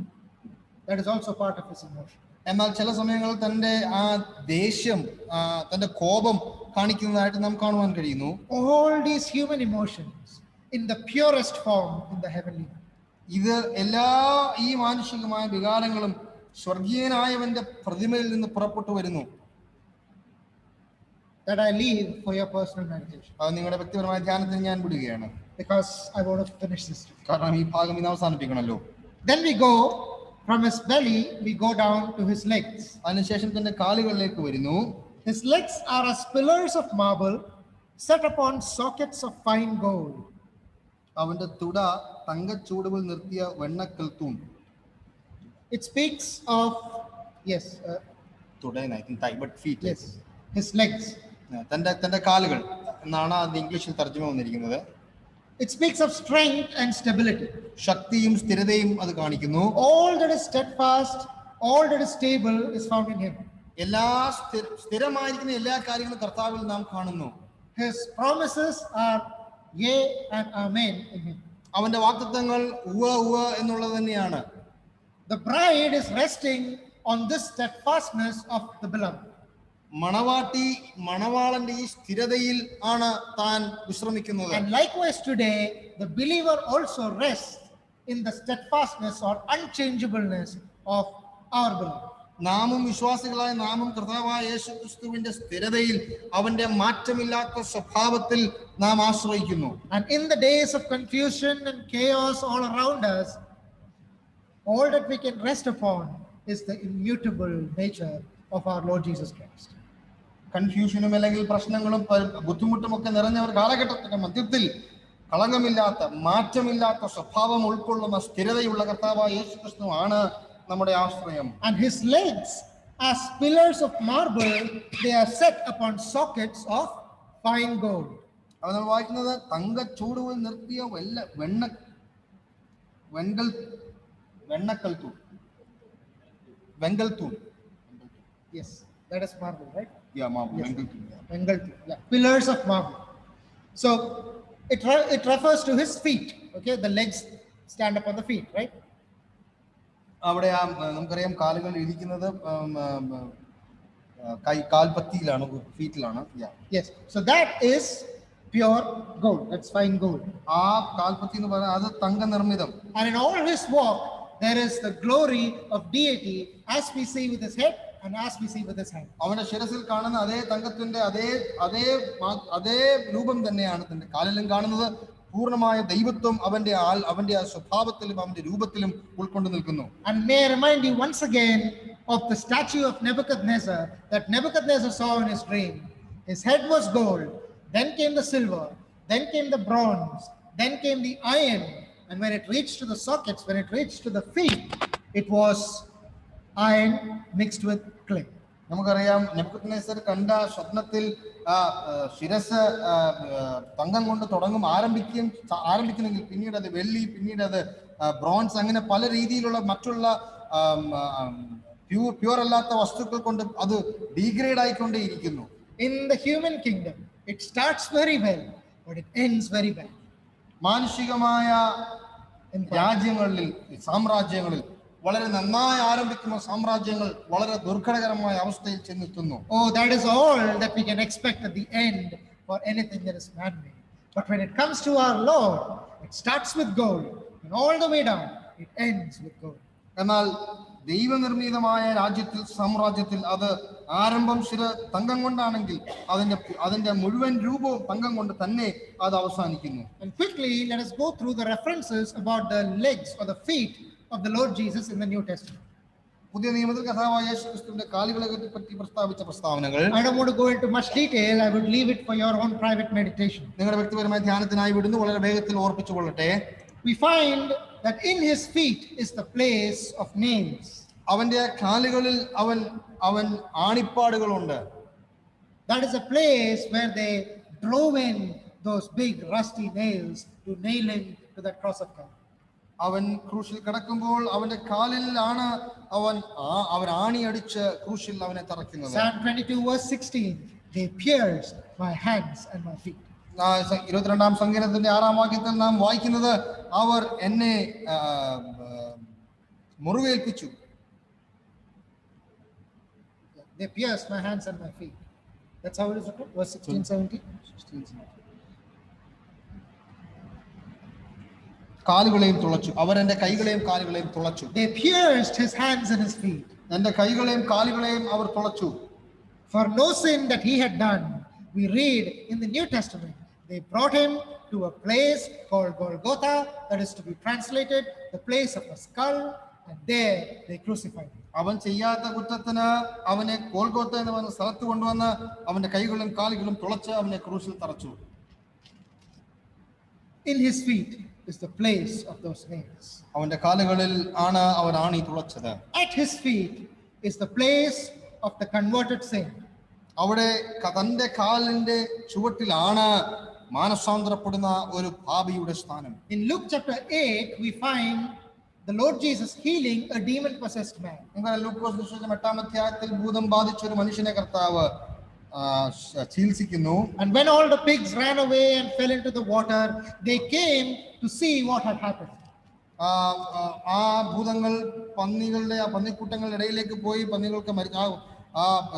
That is also part of his emotion. എന്നാൽ ചില സമയങ്ങളിൽ തന്റെ ആ ദേഷ്യം, തന്റെ കോപം കാണിക്കുന്നതായിട്ട് നാം കാണുവാൻ കഴിയുന്നു. All these human emotions in the purest form in the heavenly realm. ഇത് എല്ലാ ഈ മാനുഷികമായ വികാരങ്ങളും സ്വർഗീയനായവന്റെ പ്രതിമയിൽ നിന്ന് പുറപ്പെട്ടു വരുന്നു. That I leave for your personal meditation. അത് നിങ്ങളുടെ വ്യക്തിപരമായ ധ്യാനത്തിന് ഞാൻ വിടുകയാണ്. Because I want to finish this. കാരണം ഈ ഭാഗം ഇന്ന് അവസാനിപ്പിക്കണമല്ലോ. Then we go from his belly, we go down to his legs. അതിനുശേഷം തന്റെ കാലുകളിലേക്ക് വരുന്നു. His legs are as pillars of marble set upon sockets of fine gold. അവന്റെ തുട തങ്കച്ചൂടുകൾ നിർത്തിയ വെണ്ണക്കൽ തൂൺ. It speaks of, yes, തുട, I think thigh, but feet. yes, his legs. തന്റെ കാലുകൾ എന്നാണ് അത് ഇംഗ്ലീഷിൽ തർജ്ജമ വന്നിരിക്കുന്നത്. It speaks of strength and stability. ശക്തിയും സ്ഥിരതയും അത് കാണിക്കുന്നു. All that is steadfast, all that is stable is found in him. എല്ലാ സ്ഥിരമായിരിക്കുന്ന എല്ലാ കാര്യങ്ങളും കർത്താവിൽ നാം കാണുന്നു. His promises are yea and amen in him. അവന്റെ വാഗ്ദത്തങ്ങൾ ഉവ്വ ഉവ്വ എന്നുള്ളത് തന്നെയാണ്. The bride is resting on this steadfastness of the beloved. മണവാട്ടി മണവാളന്റെ ഈ സ്ഥിരതയിൽ ആണ് താൻ വിശ്രമിക്കുന്നത്. And likewise today, the believer also rests in the steadfastness or unchangeableness of our beloved. നാമും വിശ്വാസികളായ നാമും കർത്താവായ യേശുക്രിസ്തുവിന്റെ സ്ഥിരതയിൽ, അവന്റെ മാറ്റമില്ലാത്ത സ്വഭാവത്തിൽ നാം ആശ്രയിക്കുന്നു. And in the days of confusion and chaos all around us, all that we can rest upon is the immutable nature of our Lord Jesus Christ. കൺഫ്യൂഷനും അല്ലെങ്കിൽ പ്രശ്നങ്ങളും ബുദ്ധിമുട്ടും ഒക്കെ നിറഞ്ഞ ഒരു കാലഘട്ടത്തിന്റെ മധ്യത്തിൽ കളങ്കമില്ലാത്ത മാറ്റമില്ലാത്ത സ്വഭാവം ഉൾക്കൊള്ളുന്ന സ്ഥിരതയുള്ള കർത്താവായ യേശുക്രിസ്തു ആണ് നമ്മുടെ ആശ്രയം. And his legs as pillars of marble, they are set upon sockets of fine gold. അത് നമ്മൾ വായിക്കുന്നത് തങ്കച്ചൂടുകൾ നിർത്തിയ വെണ്ണക്കൽ തൂൺ. വെങ്കൽ തൂൺ. Yes, that is marble, right? Yeah, marble. Yes. വെങ്കൽ തൂൺ. Bengal too, yeah. Pillars of marble. So it refers to his feet. Okay, the legs stand upon the feet, right? അവിടെ നമുക്കറിയാം കാലുകൾ ഇരിക്കുന്നത് കാൽപത്തിയിലാണ്, ഫീറ്റിലാണ്. Yes, so that is pure gold. That's fine gold. ആ കാൽപത്തി എന്ന് പറഞ്ഞാൽ അത് തങ്ക നിർമ്മിതം. And in all his walk, there is the glory of deity as we see with his head and as we see with his hand. അവന്റെ ശിരസിൽ കാണുന്ന അതേ തങ്കത്തിന്റെ അതേ രൂപം തന്നെയാണ് തന്റെ കാലിലും കാണുന്നത്. പൂർണ്ണമായ ദൈവത്വം അവന്റെ ആ സ്വഭാവത്തിലും അവന്റെ രൂപത്തിലും ഉൾക്കൊണ്ടു നിൽക്കുന്നു. And may I remind you once again of the statue of Nebuchadnezzar that Nebuchadnezzar saw in his dream. His head was gold, then came the silver, then came the bronze, then came the iron, and when it reached to the sockets, when it reached to the feet, it was iron mixed with clay. നമുക്കറിയാം Nebuchadnezzar കണ്ട സ്വപ്നത്തിൽ ശിരസ് തങ്കം കൊണ്ട് ആരംഭിക്കുന്നെങ്കിൽ പിന്നീട് അത് വെള്ളി, പിന്നീട് അത് ബ്രോൺസ്, അങ്ങനെ പല രീതിയിലുള്ള മറ്റുള്ള പ്യൂർ അല്ലാത്ത വസ്തുക്കൾ കൊണ്ട് അത് degrade ആയിക്കൊണ്ടേയിരിക്കുന്നു. In the human kingdom, it starts very well, but it ends very bad. മാനുഷികമായ രാജ്യങ്ങളിൽ, സാമ്രാജ്യങ്ങളിൽ വളരെ നന്നായി ആരംഭിക്കുന്ന സാമ്രാജ്യങ്ങൾ വളരെ ദുർഘടകരമായ അവസ്ഥയിൽ ചെന്നെത്തുന്നു. Oh, that is all that we can expect at the end for anything that is man-made. But when it comes to our Lord, it starts with gold, and all the way down, it ends with gold. എന്നാൽ ദൈവനിർമ്മിതമായ സാമ്രാജ്യത്തിൽ അത് ആരംഭം തങ്കം കൊണ്ടാണെങ്കിൽ അതിന്റെ മുഴുവൻ രൂപവും തങ്കം കൊണ്ട് തന്നെ അത് അവസാനിക്കുന്നു. And quickly, let us go through the references about the legs or the feet of the Lord Jesus in the New Testament. പുതിയ നിയമത്തിൽ കർത്താവായ യേശുക്രിസ്തുവിന്റെ കാലുകളെ പറ്റി പ്രസ്താവിച്ച പ്രസ്താവനകൾ. I don't want to go into much detail. I would leave it for your own private meditation. നിങ്ങളുടെ വ്യക്തിപരമായ ധ്യാനത്തിനായി വിടുന്നു. വളരെ വേഗത്തിൽ ഓർപ്പിച്ചു കൊള്ളട്ടെ. We find that in his feet is the place of nails. അവന്റെ കാലുകളിൽ അവൻ ആണിപ്പാടുകളുണ്ട്. That is a place where they drove in those big rusty nails to nail him to that cross of Calvary. അവൻ ക്രൂശിൽ കിടക്കുമ്പോൾ അവന്റെ കാലിൽ ആണ് അവൻ ആണി അടിച്ച് ക്രൂശിൽ അവനെ തറയ്ക്കുന്നത്. Psalm 22 verse 16, they pierced my hands and my feet. 22-ാം സങ്കീർത്തനത്തിന്റെ 6-ാം വാക്യത്തിൽ നാം വായിക്കുന്നത്, അവർ എന്നെ മുറിവേൽപ്പിച്ചു. They pierced my hands and my feet. That's how it is written. Verse 16, 17. കാലുകളെയും തുളച്ചു. അവർ എന്റെ കൈകളെയും കാലുകളെയും തുളച്ചു. They pierced his hands and his feet. എന്റെ കൈകളെയും കാലുകളെയും അവർ തുളച്ചു. For no sin that he had done, we read in the New Testament, they brought him to a place called Golgotha, that is to be translated, the place of a skull, and there they crucified him. അവൻ ചെയ്യാത്ത കുറ്റത്തിന് അവനെ ഗോൽഗോത്ത എന്ന് പറഞ്ഞ സ്ഥലത്ത് കൊണ്ടുവന്ന് അവന്റെ കൈകളും കാലുകളും തുളച്ച് അവനെ ക്രൂശിൽ തറച്ചു. In his feet is the place of those nails. അവന്റെ കാലുകളിൽ ആണ് അവർ ആണി തുളച്ചത്. At his feet is the place of the converted saint. അവിടെ തന്റെ കാലിന്റെ ചുവട്ടിലാണ് മാനസാന്തരപ്പെടുന്ന ഒരു പാപിയുടെ സ്ഥാനം. In Luke chapter 8 we find the Lord Jesus healing a demon possessed man. ലൂക്കോസ് സുവിശേഷം 8-ാം അധ്യായത്തിൽ ഭൂതം ബാധിച്ച ഒരു മനുഷ്യനെ കർത്താവ് ചികിത്സിക്കുന്നു. And when all the pigs ran away and fell into the water, they came to see what had happened. ആ ഭൂതങ്ങൾ പന്നിക്കൂട്ടങ്ങളുടെ ഇടയിലേക്ക് പോയി പന്നികൾക്ക്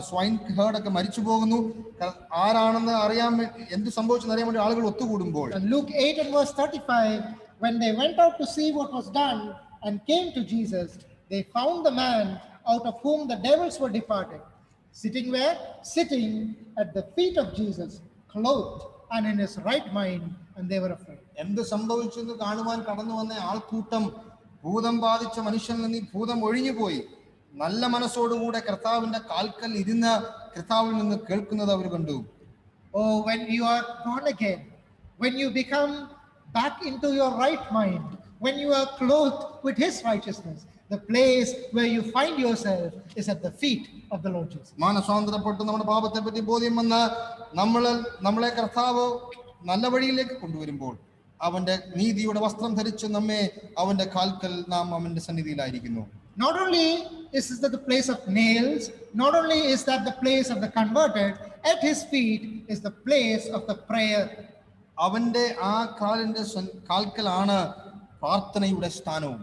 സ്വൈൻ ഹേർഡ് ഒക്കെ മരിച്ചു പോകുന്നു. ആരാണെന്ന് അറിയാൻ എന്ത് സംഭവിച്ചെന്ന് അറിയാൻ വേണ്ടി ആളുകൾ ഒത്തുകൂടുമ്പോൾ And Luke 8 and verse 35, when they went out to see what was done and came to Jesus, they found the man out of whom the devils were departed, sitting where? Sitting at the feet of Jesus, clothed and in his right mind, and they were afraid. എന്ത് സംഭവിച്ചെന്ന് കാണുവാൻ കടന്നു വന്ന ആൾക്കൂട്ടം ഭൂതം ബാധിച്ച മനുഷ്യനിൽ നിന്ന് ഭൂതം ഒഴിഞ്ഞുപോയി നല്ല മനസ്സോടുകൂടെ കർത്താവിന്റെ കാൽക്കൽ ഇരുന്ന് കർത്താവിൽ നിന്ന് കേൾക്കുന്നത് അവർ കണ്ടു. Oh, when you are born again, when you become back into your right mind, when you are clothed with his righteousness, the place where you find yourself is at the feet of the Lord Jesus. മാനസാന്തരപ്പെട്ട് നമ്മുടെ പാപത്തെ പറ്റി ബോധ്യം വന്ന് നമ്മളെ കർത്താവ് നല്ല വഴിയിലേക്ക് കൊണ്ടുവരുമ്പോൾ അവന്റെ നീതിയുടെ വസ്ത്രം ധരിച്ച് നമ്മെ അവന്റെ കാൽക്കൽ നാം അവന്റെ സന്നിധിയിലായിരിക്കുന്നു. Not only is that the place of nails, not only is that the place of the converted, at his feet is the place of the prayer. അവന്റെ ആ കാൽക്കലാണ് പ്രാർത്ഥനയുടെ സ്ഥാനവും.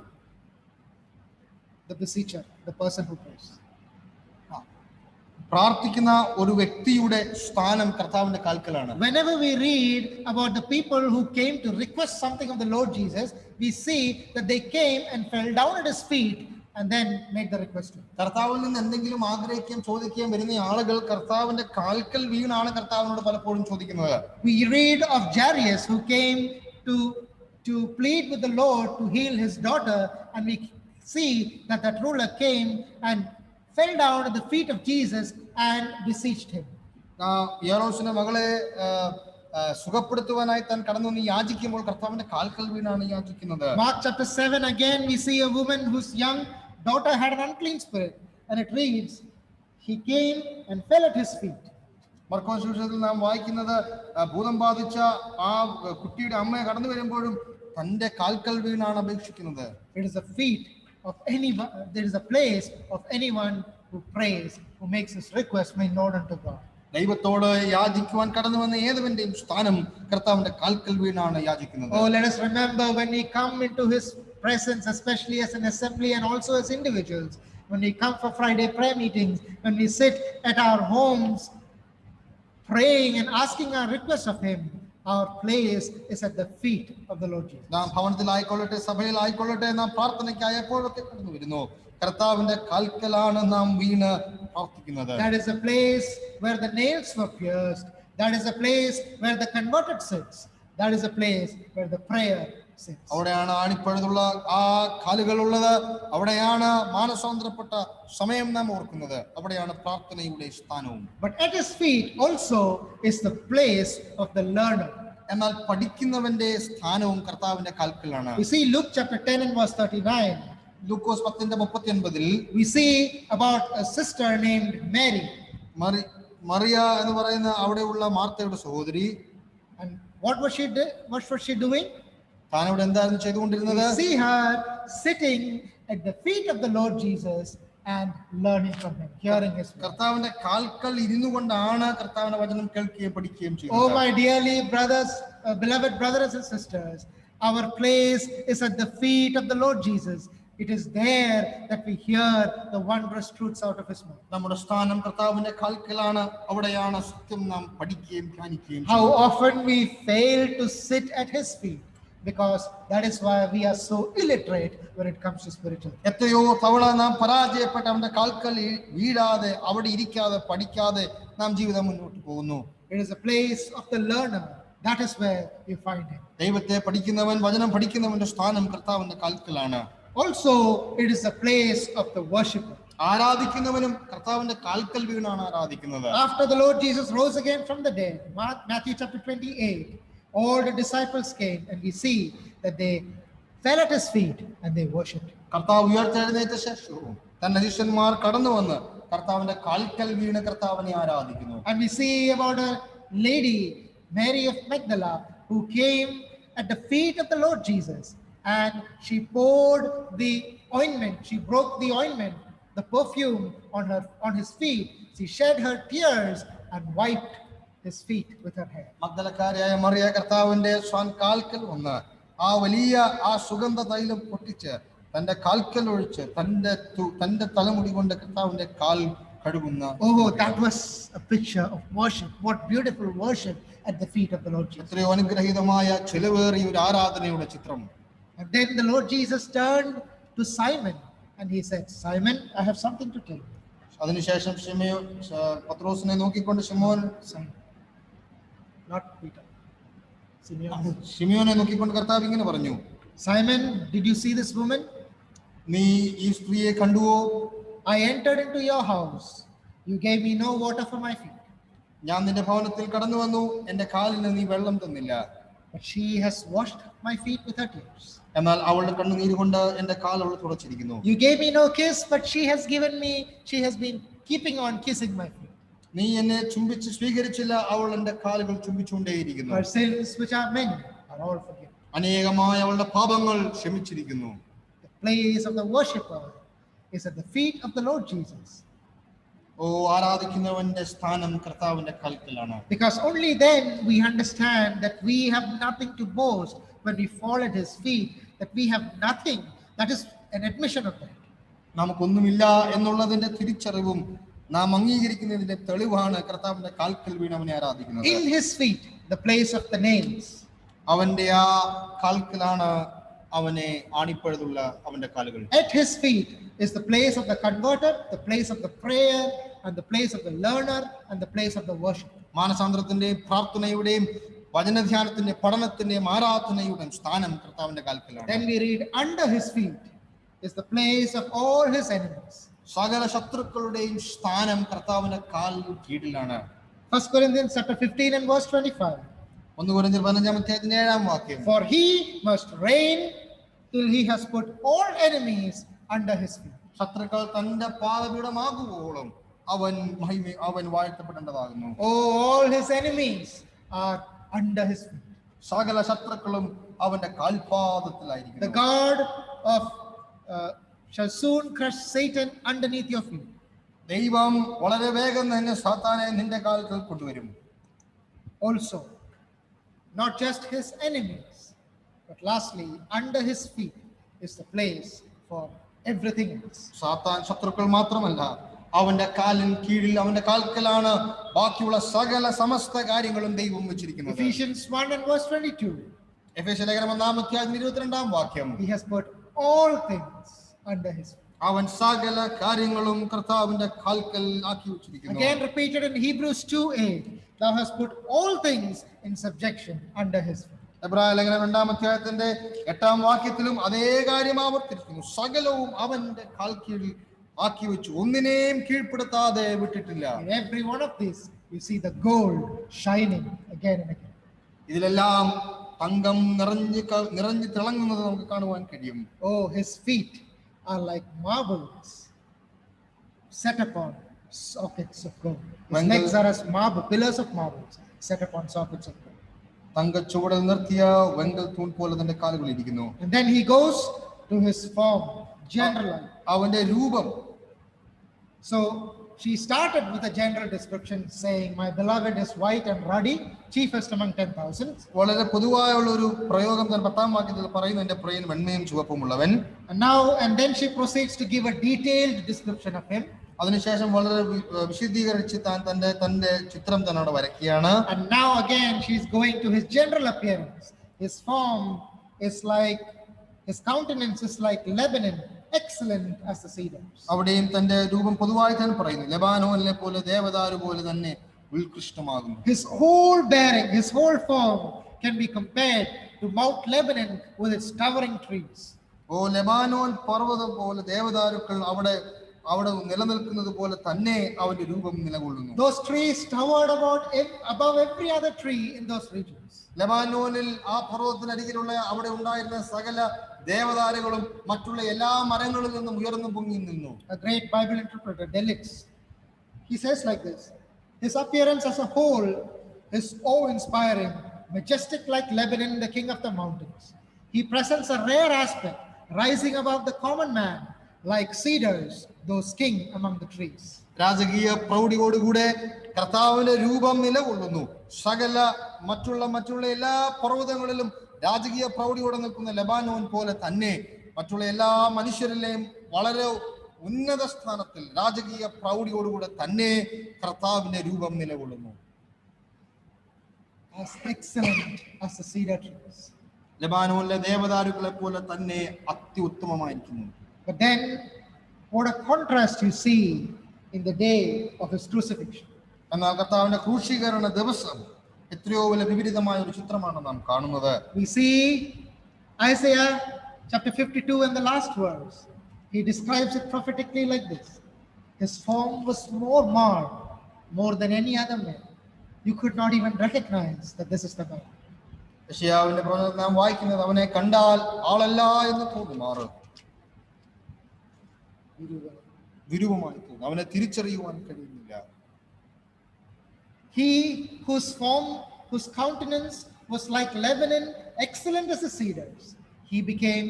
The beseecher, the person who prays. പ്രാർത്ഥിക്കുന്ന ഒരു വ്യക്തിയുടെ സ്ഥാനം കർത്താവിന്റെ കാൽക്കലാണ്. Whenever we read about the people who came to request something of the Lord Jesus, we see that they came and fell down at his feet and then made the request. കർത്താവിൽ നിന്ന് എന്തെങ്കിലും ആഗ്രഹിക്കുകയും ചോദിക്കുകയും വരുന്ന ആളുകൾ കർത്താവിന്റെ കാൽക്കൽ വീണാണ് കർത്താവിനോട് പലപ്പോഴും ചോദിക്കുന്നത്. We read of Jairus who came to plead with the Lord to heal his daughter, and we see that that ruler came and fell down at the feet of Jesus and beseeched him. യായിറോസിന്റെ മകളെ സുഖപ്പെടുത്തുവാനായി താൻ കടന്നു വന്ന് യാചിക്കുമ്പോൾ കർത്താവിന്റെ കാൽക്കൽ വീണാണ് യാചിക്കുന്നത്. Mark chapter 7 again we see a woman whose young daughter had an unclean spirit, and it reads, he came and fell at his feet. മർക്കോസ് സുവിശേഷത്തിൽ നാം വായിക്കുന്നത് ഭൂതം ബാധിച്ച ആ കുട്ടിയുടെ അമ്മയെ കടന്നു വരുമ്പോഴും തന്റെ കാൽക്കൽ വീണാണ് അപേക്ഷിക്കുന്നത്. It is a feet of anyone, there is a place of anyone who prays, who makes his request made known unto God. ദൈവത്തോട് യാചിക്കുവാൻ കടന്നു വന്ന ഏതുവന്റെയും സ്ഥാനം കർത്താവിന്റെ കാൽക്കൽ വീണാണ് യാചിക്കുന്നത്. Oh, let us remember when we come into his presence, especially as an assembly and also as individuals, when we come for Friday prayer meetings, when we sit at our homes praying and asking our requests of him, our place is at the feet of the Lord Jesus. നാം ഭവനത്തിലായിക്കൊള്ളട്ടെ സഭയിലായിക്കൊള്ളട്ടെ നാം പ്രാർത്ഥനയ്ക്കായി എപ്പോഴൊക്കെ കടന്നു വരുന്നു കർത്താവിന്റെ കാൽക്കലാണ് നാം വീണ് പ്രാർത്ഥിക്കുന്നത്. That is a place where the nails were pierced. That is a place where the converted sits. That is a place where the prayer sits. അവിടെയാണ് ആണിപ്പഴുതുള്ള ആ കാലുകളുള്ളത്. അവിടെയാണ് മാനസാന്തരപ്പെട്ട സമയം നാം ഓർക്കുന്നത്. അവിടെയാണ് പ്രാർത്ഥനയുടെ സ്ഥാനവും. But at his feet also is the place of the learner. എന്നാൽ പഠിക്കുന്നവന്റെ സ്ഥാനവും കർത്താവിന്റെ കാൽക്കലാണ്. We see Luke chapter 10 and verse 39. Lukose 10:39 we see about a sister named Mary. Mariya എന്ന് പറയുന്ന അവിടെയുള്ള മാർത്തയുടെ സഹോദരി. And what was she doing? താൻ അവിടെ എന്തായിരുന്നു ചെയ്തുകൊണ്ടിരുന്നത്? We see her sitting at the feet of the Lord Jesus and learning from him, hearing his word. കർത്താവിന്റെ കാൽക്കൽ ഇരുന്നു കൊണ്ടാണ് കർത്താവിന്റെ വചനം കേൾക്കുകയും പഠിക്കുകയും ചെയ്യുന്നത്. Oh my dearly brothers, beloved brothers and sisters, our place is at the feet of the Lord Jesus. It is there that we hear the wondrous truths out of his mouth. നമ്മുടെ സ്ഥാനം കർത്താവിന്റെ കാൽക്കലാണ്. അവിടെയാണ് സത്യം നാം പഠിക്കുകയും ധ്യാനിക്കുകയും How ചെയ്യുന്നത്. often we fail to sit at his feet, because that is why we are so illiterate when it comes to spiritual. എത്രയോ തവണ നാം പരാജയപ്പെട്ട് അവന്റെ കാൽക്കലിൽ വീഴാതെ അവിടെ ഇരിക്കാതെ പഠിക്കാതെ നാം ജീവിതം മുന്നോട്ട് പോകുന്നു. It is a place of the learner. That is where you find him. ദൈവത്തെ പഠിക്കുന്നവൻ, വചനം പഠിക്കുന്നവന്റെ സ്ഥാനം കർത്താവിന്റെ കാൽക്കലാണ്. Also, it is a place of the worshipper. ആരാധിക്കുന്നവനും കർത്താവിന്റെ കാൽക്കൽ വീണാണ് ആരാധിക്കുന്നത്. After the Lord Jesus rose again from the dead, Matthew chapter 28, all the disciples came and we see that they fell at his feet and they worshipped. കർത്താവ് ഉയർത്തെഴുന്നേറ്റ ശേഷവും തന്റെ ശിഷ്യന്മാർ കടന്നു വന്ന് കർത്താവിന്റെ കാൽക്കൽ വീണ് കർത്താവിനെ ആരാധിക്കുന്നു. And we see about a lady, Mary of Magdala, who came at the feet of the Lord Jesus and she poured the ointment. She broke the ointment, the perfume on his feet. She shed her tears and wiped his feet with her hair. മഗ്ദലക്കാരിയായ Mariya കർത്താവിന്റെ കാൽക്കൽ വന്ന് ആ വലിയ ആ സുഗന്ധ തൈലം പൊട്ടിച്ച് തന്റെ കാൽക്കൽ ഒഴിച്ച് തന്റെ തലമുടി കൊണ്ട് കർത്താവിന്റെ കാൽ കഴുകുന്ന. Oh, that was a picture of worship. What beautiful worship at the feet of the Lord Jesus. എത്രയോ അനുഗ്രഹീതമായ ചെലവേറിയ ഒരു ആരാധനയുടെ ചിത്രം. And then the Lord Jesus turned to Simon and he said, Simon, I have something to tell you. അതിനുശേഷം പത്രോസിനെ നോക്കിക്കൊണ്ട് Simon, not Peter. ശിമയോനെ നോക്കിക്കൊണ്ട് കർത്താവ് ഇങ്ങനെ പറഞ്ഞു, Simon, did you see this woman? നീ ഈ സ്ത്രീയെ കണ്ടുവോ? I entered into your house. You gave me no water for my feet. ഞാൻ നിന്റെ ഭവനത്തിൽ കടന്നു വന്നു, എന്റെ കാലിന് നീ വെള്ളം തന്നില്ല. But she has washed my feet with her tears. എന്നാൽ അവളുടെ കണ്ണുനീര് കൊണ്ട് എന്റെ കാൽ അവൾ തുടച്ചിരിക്കുന്നു. You gave me no kiss, but she has been keeping on kissing my feet. നീ എന്നെ ചുംബിച്ച് സ്വീകരിച്ചില്ല, അവൾ എന്റെ കാലുകൾ ചുംബിച്ചുകൊണ്ടേയിരിക്കുന്നു. Her sins, which are many, are all forgiven. അനേകമായ അവളുടെ പാപങ്ങൾ ക്ഷമിച്ചിരിക്കുന്നു. The place of the worshipper is at the feet of the Lord Jesus. ഓ, ആരാധിക്കുന്നവന്റെ സ്ഥാനം കർത്താവിന്റെ കാൽക്കലാണ്. Because only then we understand that we have nothing to boast when we fall at his feet, that we have nothing. That is an admission of that. നമുക്കൊന്നുമില്ല എന്നുള്ളതിന്റെ തിരിച്ചറിവും നാം അംഗീകരിക്കുന്നതിന്റെ തെളിവാണ് കർത്താവിന്റെ കാൽക്കൽ വീണവനെ ആരാധിക്കുന്നത്. In his feet, the place of the nails. അവന്റെ ആ കാൽക്കലാണ് അവനെ ആണിപ്പഴുതുള്ള അവന്റെ കാലുകൾ. At his feet is the place of the converter, the place of the prayer, and the place of the learner, and the place of the worship. മാനസാന്തരത്തിന്റെയും പ്രാർത്ഥനയുടെയും വചനധ്യാനത്തിന്റെ പഠനത്തിന്റെയും ആരാധനയുടെയും സ്ഥാനം കർത്താവിന്റെ കാൽക്കലാണ്. Then we read, under his feet is the place of all his enemies. സകല ശത്രുക്കളുടെയും സ്ഥാനം കർത്താവിന്റെ കാൽ കീഴിലാണ്. 1 Corinthians chapter 15 and verse 25. 1 കൊരിന്ത്യർ 15:7 വാക്യം. For he must reign till he has put all enemies under his feet. ശത്രുക്കൾ തന്റെ പാദപീഠമാകുവോളം അവൻ വാഴ്ത്തപ്പെടേണ്ടതാകുന്നു. Oh, all his enemies are under his feet. സകല ശത്രുക്കളും അവന്റെ കാൽപാദത്തിലായിരിക്കും. The God of shall soon crush Satan underneath your feet. ദൈവം വളരെ വേഗം തന്നെ സാത്താനെ നിന്റെ കാൽക്കൽ കൊണ്ടുവരും. Also, not just his enemies, but lastly, under his feet is the place for everything else. സാത്താൻ ശത്രുക്കൾ മാത്രമല്ല, അവന്റെ കാലിൻ കീഴിൽ അവന്റെ കാൽക്കലാണ് ബാക്കിയുള്ള സകല സമസ്ത കാര്യങ്ങളും ദൈവം വെച്ചിരിക്കുന്നത്. Ephesians 1 and verse 22. എഫേസ്യ ലേഖനം 1:22 വാക്യം. He has put all things under his feet. അവൻ സകല കാര്യങ്ങളും കർത്താവിന്റെ കാൽക്കൽ ആക്കി വെച്ചിരിക്കുന്നു. Again repeated in Hebrews 2:8. Thou hast put all things in subjection under his feet. എബ്രായ ലേഖനം 2:8 വാക്യത്തിലും അതേ കാര്യം ആവർത്തിച്ചിരിക്കുന്നു. സകലവും അവന്റെ കാൽ കീഴിൽ ആക്കി വെച്ചു, ഒന്നിനെയും കീഴ്പ്പെടുത്താതെ വിട്ടിട്ടില്ല. In every one of these you see the gold shining again and again. ഇതിലെല്ലാം തങ്കം നിറഞ്ഞു തിളങ്ങുന്നത് നമുക്ക് കാണുവാൻ കഴിയും. Oh, his feet are like marbles set upon sockets of gold. His legs are as marble, pillars of marbles set upon sockets of gold. തങ്കച്ചുവടിൽ നിർത്തിയ വെങ്കൽ തൂൺ പോലെ തന്റെ കാലുകൾ ഇരിക്കുന്നു. And then he goes to his form, general. അവന്റെ രൂപം. So she started with a general description saying, "My beloved is white and ruddy, chiefest among 10,000." വളരെ പൊതുവായുള്ള ഒരു പ്രയോഗം തന്നെ 10-ാം വാക്യത്തിൽ പറയുന്നു, എന്റെ പ്രിയൻ വെണ്മയും ചുവപ്പുമുള്ളവൻ. And then she proceeds to give a detailed description of him. അതിനുശേഷം വളരെ വിശദീകരിച്ച് തന്റെ ചിത്രം തന്നെ അവിടെ വരയ്ക്കുകയാണ്. And now again she is going to his general appearance. His form is like, his countenance is like Lebanon, excellent as the cedars. അവിടെയും തന്റെ രൂപം പൊതുവായി തന്നെ പറയുന്നു, ലെബാനോനിലെ പോലെ ദേവദാരു പോലെ തന്നെ ഉത്കൃഷ്ടമാകുന്നു. His whole bearing, his whole form can be compared to Mount Lebanon with its towering trees. Lebanon പർവ്വതം പോലെ ദേവദാരുക്കൾ അവിടെ നിലനിൽക്കുന്നത് പോലെ തന്നെ അവന്റെ രൂപം നിലകൊള്ളുന്നു. Those trees towered above every other tree in those regions. ലെബാനോനിൽ ആ പർവ്വതത്തിനരികിലുള്ള അവിടെ ഉണ്ടായിരുന്ന സകല ദേവദാരുകളും മറ്റുള്ള എല്ലാ മരങ്ങളിൽ നിന്നും ഉയർന്നു പൊങ്ങി നിന്നു. A great Bible interpreter, Delix, he says like this: his appearance as a whole is awe-inspiring, majestic like Lebanon, the king of the mountains. He presents a rare aspect, rising above the common man, like cedars, those king among the trees. രാജകീയ പ്രൗഢിയോടുകൂടെ കർത്താവിന്റെ രൂപം നിലകൊള്ളുന്നു. സകല മറ്റുള്ള എല്ലാ പർവ്വതങ്ങളിലും രാജകീയ പ്രൗഢിയോടെ നിൽക്കുന്ന Lebanon പോലെ തന്നെ മറ്റുള്ള എല്ലാ മനുഷ്യരിലെയും വളരെ ഉന്നത സ്ഥാനത്തിൽ രാജകീയ പ്രൗഢിയോടുകൂടെ തന്നെ കർത്താവിന്റെ രൂപം നിലകൊള്ളുന്നു. As excellent as the cedar trees. ലെബാനോനിലെ ദേവദാരുക്കളെ പോലെ തന്നെ അത്യുത്തമമായിരിക്കുന്നു. But then, what a contrast you see in the day of his crucifixion. എന്നാൽ കർത്താവിന്റെ ക്രൂശീകരണ ദിവസം എത്രയോ വലിയ വിപരീതമായ ഒരു ചിത്രമാണ് നാം കാണുന്നത്. We see Isaiah chapter 52 and the last verse. He describes it prophetically like this: his form was more marred, more than any other man. You could not even recognize that this is the man. യെശയ്യാവിന്റെ പ്രവചനത്തിൽ നാം വായിക്കുന്നത്, അവനെ കണ്ടാൽ ആളല്ല എന്ന് തോന്നുമാറ് വിരൂപമായി തോന്നും, അവനെ തിരിച്ചറിയുവാൻ കഴിയുന്നില്ല. He whose form, whose countenance was like Lebanon, excellent as the cedars, he became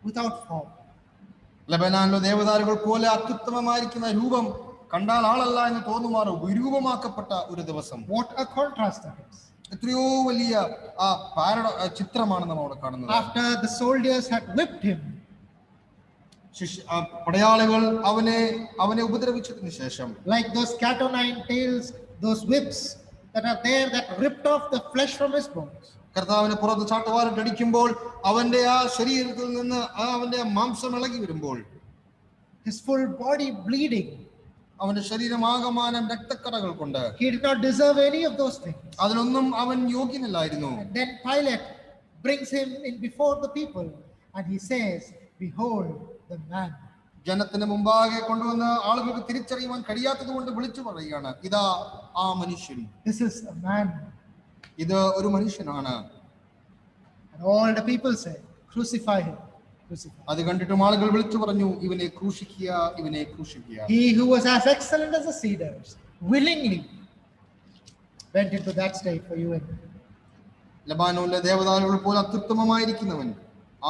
without form. ലെബനാനിലെ ദേവദാരുകൾ പോലെ അത്യുത്തമമായിരിക്കുന്ന രൂപം കണ്ടാൽ ആളല്ല എന്ന് തോന്നുമാറ് വിരൂപമാക്കപ്പെട്ട ഒരു ദിവസം. What a contrast that is. എത്രയോ വലിയ ആ ചിത്രമാണ് നാം അവിടെ കാണുന്നത്. After the soldiers had whipped him, പടയാളികൾ അവനെ ഉപദ്രവിച്ചതിന് ശേഷം, like those cat o' nine tails, those whips that are there that ripped off the flesh from his bones. കർത്താവിനെ പുറത്ത് ചാട്ടുവാറിട്ടടിക്കുമ്പോൾ അവന്റെ ആ ശരീരത്തിൽ നിന്ന് അവന്റെ മാംസം ഇളകി വരുമ്പോൾ, his full body bleeding, അവന്റെ ശരീരമാകമാനം രക്തക്കറകൾ കൊണ്ട്, he did not deserve any of those things. അതിനൊന്നും അവൻ യോഗ്യനല്ലായിരുന്നു. And then Pilate brings him in before the people and he says, "Behold the man." ജനത്തിന് മുമ്പാകെ കൊണ്ടുവന്ന് ആളുകൾക്ക് തിരിച്ചറിയുവാൻ കഴിയാത്തത് കൊണ്ട് വിളിച്ചു പറയുകയാണ്, ഇതാ ആ മനുഷ്യൻ, This is a man. ഇത് ഒരു മനുഷ്യനാണ്. And all the people say, "Crucify him, crucify." അത് കണ്ടിട്ടും ആളുകൾ വിളിച്ചു പറഞ്ഞു, ഇവനെ ക്രൂശിക്കുക, ഇവനെ ക്രൂശിക്കുക. He who was as excellent as the cedars willingly went into that state for you and me. ലെബാനോനിലെ ദേവദാരുകൾ പോലെ അത്യുത്തമമായിരിക്കുന്നവൻ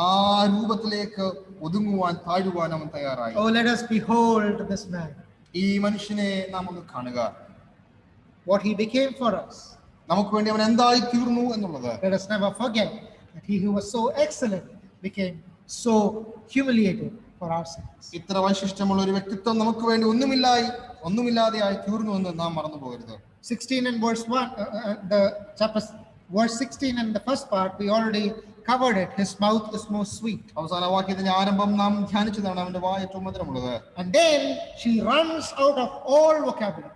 ആ രൂപത്തിലേക്ക് ഒതുങ്ങുവാൻ താഴുവാൻ അവൻ തയ്യാറായി. Oh, let us behold this man. ഈ മനുഷ്യനെ നാം ഒന്ന് കാണുക, What he became for us. നമുക്ക് വേണ്ടി അവൻ എന്തായി തീർന്നു എന്നുള്ളത്. Let us never forget that he who was so excellent became so humiliated for our sins. ഇത്ര വൈശിഷ്ട്യമുള്ള ഒരു വ്യക്തിത്വം നമുക്ക് വേണ്ടി ഒന്നുമില്ലാതെയായി തീർന്നു എന്ന് നാം മറന്നു പോകരുത്. 16 and verse 1, the chapter verse 16 and the first part, we already covered it. His mouth is most sweet. അവസാന വാക്യത്തിന്റെ ആരംഭം നാം ധ്യാനിച്ചതാണ്, അവന്റെ വായ ഏറ്റവും മധുരമുള്ളത്. And then she runs out of all vocabulary.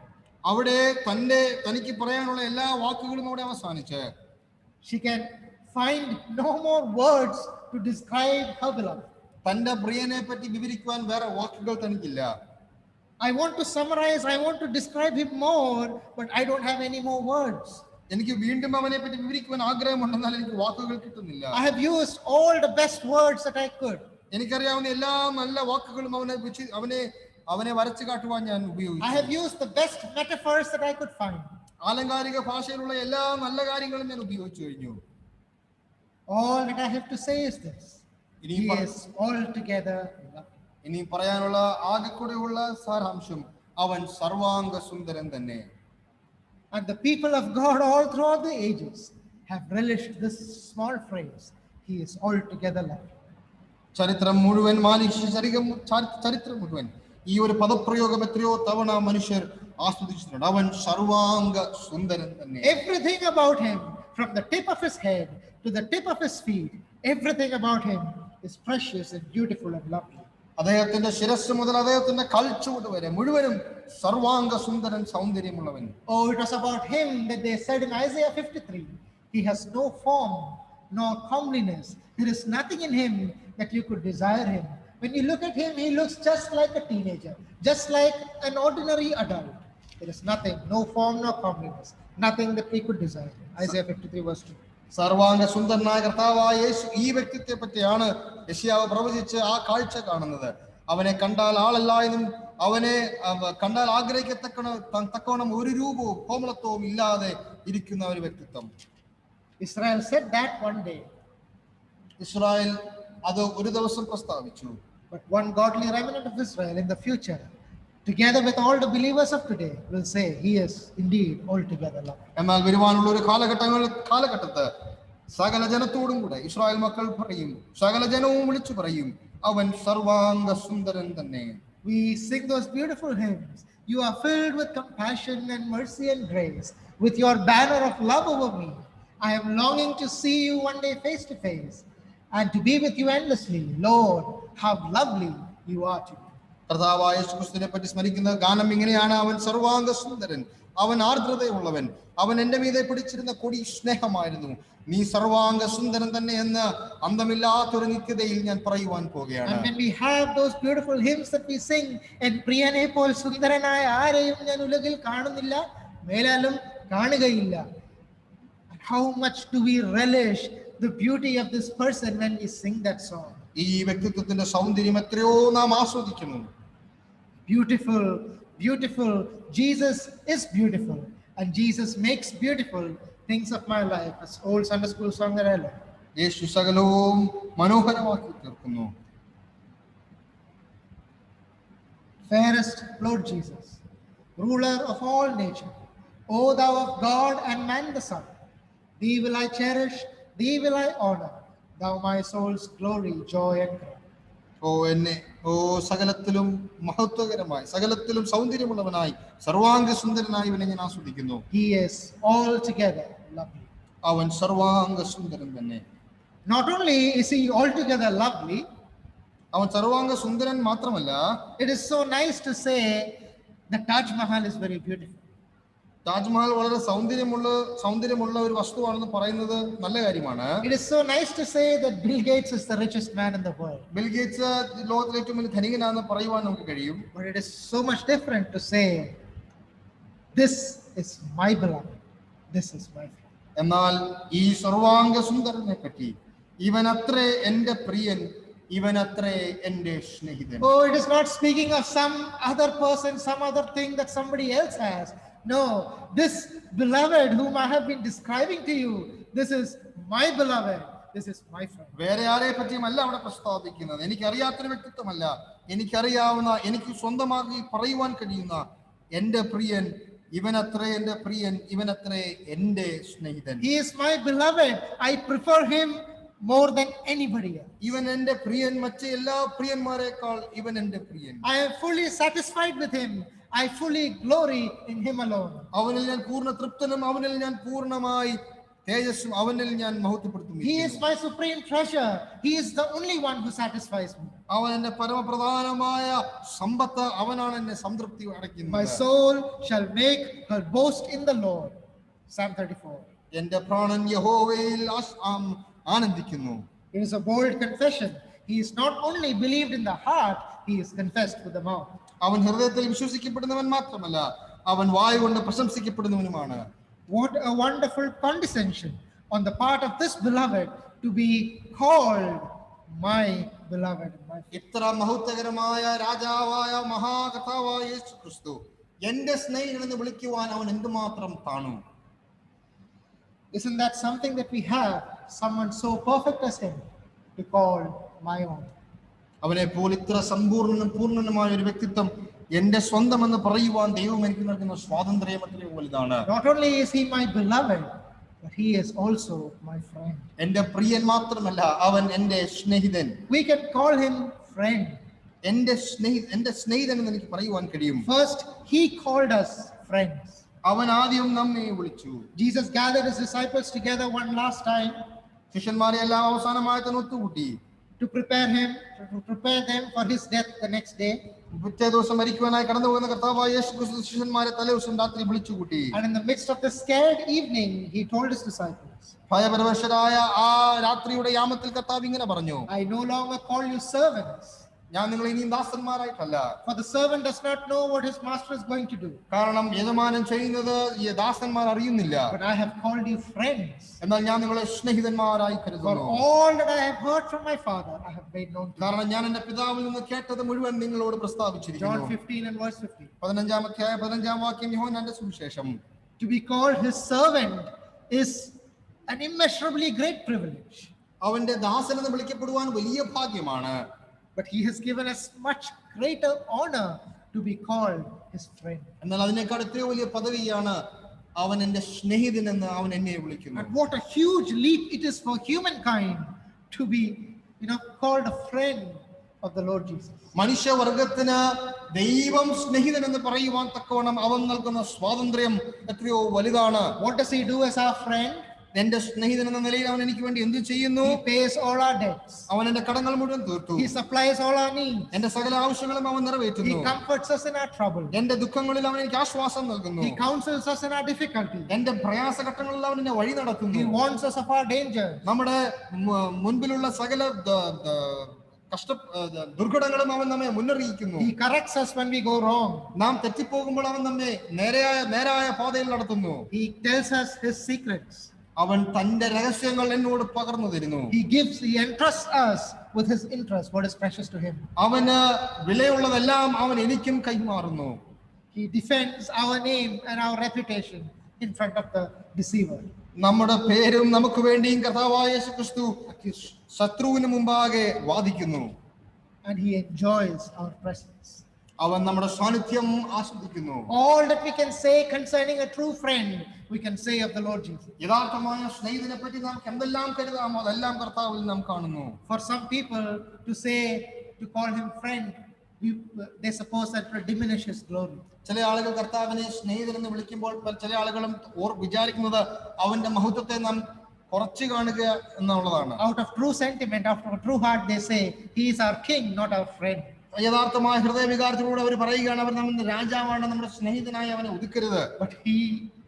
അവിടെ തനിക്ക് പറയാനുള്ള എല്ലാ വാക്കുകളും അവിടെ അവസാനിച്ച്, She can find no more words to describe her beloved. തന്റെ പ്രിയനെ പറ്റി വിവരിക്കുവാൻ വേറെ വാക്കുകൾ തനിക്കില്ല. I want to summarize, I want to describe him more, but I don't have any more words. എനിക്ക് വീണ്ടും അവനെ പറ്റി വിവരിക്കുവാൻ ആഗ്രഹമുണ്ടെന്നാൽ എനിക്ക് വാക്കുകൾ കിട്ടുന്നില്ല. I have used all the best words that I could. എനിക്കറിയാവുന്ന എല്ലാ നല്ല വാക്കുകളും അവനെ വരച്ചു കാട്ടുവാൻ ഞാൻ ഉപയോഗിച്ചു. I have used the best metaphors that I could find. ആലങ്കാരിക ഭാഷയിലുള്ള എല്ലാ നല്ല കാര്യങ്ങളും ഞാൻ ഉപയോഗിച്ചു കഴിഞ്ഞു. All that I have to say is this: he is altogether lovely. ഇനി പറയാനുള്ള ആകെക്കൂടെയുള്ള സാരാംശം, അവൻ സർവാംഗ സുന്ദരൻ തന്നെ. And the people of God all throughout the ages have relished this small phrase, he is altogether lovely. ചരിത്രം മുഴുവൻ ചരിത്രം മുഴുവൻ ഈ ഒരു പദപ്രയോഗം എത്രയോ തവണ മനുഷ്യർ ആസ്വദിച്ചിട്ടുണ്ട്. അവൻ സർവാംഗ സുന്ദരൻ തന്നെ. Everything about him, from the tip of his head to the tip of his feet, everything about him is precious and beautiful and lovely. അദ്ദേഹത്തിന്റെ ശിരസ് മുതൽ അദ്ദേഹത്തിന്റെ കാൽച്ചുവട് വരെ മുഴുവനും സർവാംഗ സുന്ദരൻ സൗന്ദര്യമുള്ളവൻ. Oh, it was about him that they said in Isaiah 53, he has no form nor comeliness. There is nothing in him that you could desire him. When you look at him, he looks just like a teenager, just like an ordinary adult. There is nothing, no form nor comeliness, nothing that we could desire. Isaiah 53 verse 2. സർവാംഗ സുന്ദരനായ കർത്താവായ യേശു ഈ വ്യക്തിത്വത്തെ പറ്റിയാണ് യെശയ്യാവ് പ്രവചിച്ച് ആ കാഴ്ച കാണുന്നത്. അവനെ കണ്ടാൽ ആളല്ല എന്നും അവനെ കണ്ടാൽ ആഗ്രഹിക്കത്തക്കവണ്ണം ഒരു രൂപവും കോമളത്വവും ഇല്ലാതെ ഇരിക്കുന്ന ഒരു വ്യക്തിത്വം. Israel said that one day. Israel അത് ഒരു ദിവസം പ്രസ്താവിച്ചു. But one godly remnant of Israel in the future, together with all the believers of today, will say he is indeed altogether lovely. എന്നാൽ വരുവാനുള്ള ഒരു കാലഘട്ടത്ത് സകല ജനത്തോടും കൂടെ ഇസ്രായേൽ മക്കൾ പറയും, സകല ജനവും വിളിച്ചു പറയും, അവൻ സർവാംഗ സുന്ദരൻ തന്നെ. We sing those beautiful hymns. You are filled with compassion and mercy and grace, with your banner of love over me. I am longing to see you one day face to face and to be with you endlessly. Lord, how lovely you are to me. കർത്താവായ യേശുക്രിസ്തുവിനെ പറ്റി സ്മരിക്കുന്ന ഗാനം ഇങ്ങനെയാണ്: അവൻ സർവാംഗ സുന്ദരൻ, അവൻ ആർദ്രതയുള്ളവൻ, അവൻ എന്റെ മീതെ പിടിച്ചിരുന്ന കൊടി സ്നേഹമായിരുന്നു. നീ സർവാംഗ സുന്ദരൻ തന്നെ എന്ന് അന്തമില്ലാത്തൊരു നിത്യതയിൽ ഞാൻ പറയുവാൻ പോകുകയാണ്. And when we have those beautiful hymns that we sing, en priyane pol sundaranaya ആരെയും ഞാൻ ഉലകിൽ കാണുന്നില്ല, മേലാലും കാണുകയില്ല. And how much do we relish the beauty of this person when we sing that song? ഈ വ്യക്തിത്വത്തിന്റെ സൗന്ദര്യം എത്രയോ നാം ആസ്വദിക്കുന്നു. Beautiful, beautiful. Jesus is beautiful, and Jesus makes beautiful things of my life. As old Sunday school song that I love. യേശു സകലവും മനോഹരമാക്കി തീർക്കുന്നു. Fairest Lord Jesus, ruler of all nature, O thou of God and man the Son, thee will I cherish, thee will I honor, thou my soul's glory, joy and crown. സകലത്തിലും മഹത്വകരമായി, സകലത്തിലും സൗന്ദര്യമുള്ളവനായി, സർവാംഗ സുന്ദരനായി ഇവനെ ഞാൻ ആസ്വദിക്കുന്നു. He is altogether lovely. അവൻ സർവാംഗ സുന്ദരൻ തന്നെ. Not only is he altogether lovely, അവൻ സർവാംഗ സുന്ദരൻ മാത്രമല്ല, it is so nice to say the Taj Mahal is very beautiful. Taj Mahal വളരെ സൗന്ദര്യമുള്ള ഒരു വസ്തുവാണെന്ന് പറയുന്നത് നല്ല കാര്യമാണ്. It is so nice to say that Bill Gates is the richest man in the world. Bill Gates ലോകത്തിലെ ഏറ്റവും വലിയ ധനികനാണെന്ന് പറയുവാൻ നമുക്ക് കഴിയും. But it is so much different to say, this is my beloved, this is my friend. എന്നാൽ ഈ സർവാംഗ സുന്ദരനെ പറ്റി, ഇവനത്രേ എന്റെ പ്രിയൻ, ഇവനത്രേ എന്റെ സ്നേഹിതൻ. Oh, it is not speaking of some other person, some other thing that somebody else has. No, this beloved whom I have been describing to you, this is my beloved, this is my friend. വേറെ ആരെ പറ്റിയുമല്ല അവിടെ പ്രസ്താവിക്കുന്നത്. എനിക്കറിയാത്തൊരു വ്യക്തിത്വമല്ല, എനിക്കറിയാവുന്ന, എനിക്ക് സ്വന്തമാക്കി പറയുവാൻ കഴിയുന്ന എന്റെ പ്രിയൻ, ഇവനത്രേ എന്റെ പ്രിയൻ, ഇവനത്രേ എന്റെ സ്നേഹിതൻ. He is my beloved. I prefer him more than anybody else. ഇവൻ എന്റെ പ്രിയൻ, മറ്റ് എല്ലാ പ്രിയന്മാരെക്കാൾ ഇവൻ എന്റെ പ്രിയൻ. I am fully satisfied with him. I fully glory in him alone. അവനിൽ ഞാൻ പൂർണ്ണ തൃപ്തനും, അവനിൽ ഞാൻ പൂർണ്ണമായി തേജസ്സും, അവനിൽ ഞാൻ മഹത്വപ്പെടുത്തുന്നു. He is my supreme treasure. He is the only one who satisfies me. അവൻ എന്റെ പരമപ്രധാനമായ സമ്പത്ത്, അവനാണ് എന്നെ സംതൃപ്തി അടയ്ക്കുന്നത്. My soul shall make her boast in the Lord. Psalm 34. എന്റെ പ്രാണൻ യഹോവയിൽ ആനന്ദിക്കുന്നു. It is a bold confession. He is not only believed in the heart, he is confessed with the mouth. അവൻ ഹൃദയത്തിൽ വിശ്വസിക്കപ്പെടുന്നവൻ മാത്രമല്ല, അവൻ വായ് കൊണ്ട് പ്രശംസിക്കപ്പെടുന്നവനുമാണ്. What a wonderful condescension on the part of this beloved to be called my beloved. ഇത്ര മഹത്വകരമായ രാജാവായ മഹാകർത്താവായ യേശു ക്രിസ്തു എന്റെ സ്നേഹിതൻ എന്ന് വിളിക്കുവാൻ അവൻ എന്തുമാത്രം താണു. Isn't that something that we have, someone so perfect as him, to call my own? അവനെ പോലെ ഇത്ര സമ്പൂർണ്ണനും പൂർണ്ണനുമായ ഒരു വ്യക്തിത്വം എന്റെ സ്വന്തം എന്ന് പറയുവാൻ ദൈവം എനിക്ക് നൽകുന്ന സ്വാതന്ത്ര്യം എത്രയോ വലുതാണ്. Not only is he my beloved, but he is also my friend. എന്റെ പ്രിയൻ മാത്രമല്ല, അവൻ എന്റെ സ്നേഹിതൻ. We can call him friend. എന്റെ സ്നേഹിതൻ എന്ന് എനിക്ക് പറയുവാൻ കഴിയും. First, he called us friends. അവൻ ആദ്യം നമ്മെ വിളിച്ചു. Jesus gathered his disciples together one last time ശിഷ്യന്മാരെ എല്ലാം അവസാനമായി തന്നെ ഒത്തുകൂട്ടി. to prepare them for his death the next day. പിറ്റേ ദിവസം മരിക്കുവാനായി കടന്നു പോകുന്ന കർത്താവായ യേശു ക്രിസ്തു ശിഷ്യന്മാരെ തലേദിവസം രാത്രി വിളിച്ചുകൂട്ടി. And in the midst of the scared evening, he told his disciples, ഭയപരവശരായ ആ രാത്രിയുടെ യാമത്തിൽ കർത്താവ് ഇങ്ങനെ പറഞ്ഞു, I no longer call you servants, ഞാൻ നിങ്ങളെ ഇനിയും ദാസന്മാരായിട്ടല്ല. for the servant does not know what his master is going to do, കാരണം യജമാനൻ ചെയ്യുന്നത് ഈ ദാസന്മാർ അറിയുന്നില്ല. but I have called you friends. എന്നാൽ ഞാൻ നിങ്ങളെ സ്നേഹിതന്മാരായി For കരുതുന്നു. all that I have heard from my Father, I have made known to you. കാരണം ഞാൻ എന്റെ പിതാവിൽ നിന്ന് കേട്ടത് മുഴുവൻ നിങ്ങളോട് John പ്രസ്താവിച്ചിരിക്കുന്നു. 15 and verse 15. 15-ാം അധ്യായം 15-ാം വാക്യം യോഹന്നാന്റെ സുവിശേഷം. To be called his servant is an immeasurably great privilege, അവന്റെ ദാസൻ എന്ന് വിളിക്കപ്പെടുവാൻ വലിയ ഭാഗ്യമാണ്. but he has given us much greater honor to be called his friend. എന്നാൽ അതിനേക്കാൾ എത്രയോ വലിയ പദവിയാണ് അവൻ എന്റെ സ്നേഹിതൻ എന്ന് അവൻ എന്നെ വിളിക്കുന്നു. And what a huge leap it is for humankind to be, called a friend of the Lord Jesus. മനുഷ്യവർഗത്തിന് ദൈവം സ്നേഹിതൻ എന്ന് പറയുവാൻ തക്കവണ്ണം അവൻ നൽകുന്ന സ്വാതന്ത്ര്യം എത്രയോ വലുതാണ്. What does he do as our friend? എന്റെ സ്നേഹിതൻ എന്ന നിലയിൽ അവൻ എനിക്ക് വേണ്ടി എന്ത് ചെയ്യുന്നു? He pays all our debts. അവൻ എന്റെ കടങ്ങൾ മുഴുവൻ തീർത്തു. He supplies all our needs. എന്റെ സകല ആവശ്യങ്ങളും അവൻ നിറവേറ്റുന്നു. He comforts us in our trouble. എന്റെ ദുഃഖങ്ങളിൽ അവൻ എനിക്ക് ആശ്വാസം നൽകുന്നു. He counsels us in our difficulties. എന്റെ പ്രയാസഘട്ടങ്ങളിൽ അവൻ എന്നെ വഴി നടത്തുന്നു. He warns us of our dangers. നമ്മുടെ മുൻപിലുള്ള സകല ദുർഘടങ്ങളും അവൻ നമ്മെ മുന്നറിയിക്കുന്നു. He corrects us when we go wrong. നാം തെറ്റിപ്പോകുമ്പോൾ അവൻ നമ്മെ നേരായ പാതയിൽ നടത്തുന്നു. He tells us his secrets. അവൻ തന്റെ രഹസ്യങ്ങൾ എന്നോട് പകർന്നു തരുന്നു. He entrusts us with his interest, what is precious to him. അവന് വിലയുള്ളതെല്ലാം അവൻ എനിക്കും കൈമാറുന്നു. He defends our name and our reputation in front of the deceiver. നമ്മുടെ പേരും നമുക്ക് വേണ്ടിയും കർത്താവായ യേശുക്രിസ്തു ശത്രുവിന് മുമ്പാകെ വാദിക്കുന്നു. And he enjoys our presence. അവൻ നമ്മുടെ സാന്നിധ്യം ആസ്വദിക്കുന്നു. All that we can say concerning a true friend, we can say of the Lord Jesus. യഥാർത്ഥമായ സ്നേഹിതനെ പറ്റി നാം എന്തെല്ലാം കരുതാമോ അതെല്ലാം കർത്താവിൽ നാം കാണുന്നു. For some people to call him friend, they suppose that will diminish his glory. ചില ആളുകൾ കർത്താവിനെ സ്നേഹിതൻ എന്ന് വിളിക്കുമ്പോൾ ചില ആളുകളും വിചാരിക്കുന്നത് അവന്റെ മഹത്വത്തെ നാം കുറച്ച് കാണുക എന്നുള്ളതാണ്. Out of true sentiment, after a true heart, they say he is our king, not our friend. യഥാർത്ഥമായ ഹൃദയവികാരത്തിലൂടെ അവർ പറയുകയാണ്, അവർ നമ്മുടെ രാജാവാണ്, നമ്മുടെ സ്നേഹിതനായി അവനെ ഒതുക്കരുത്. But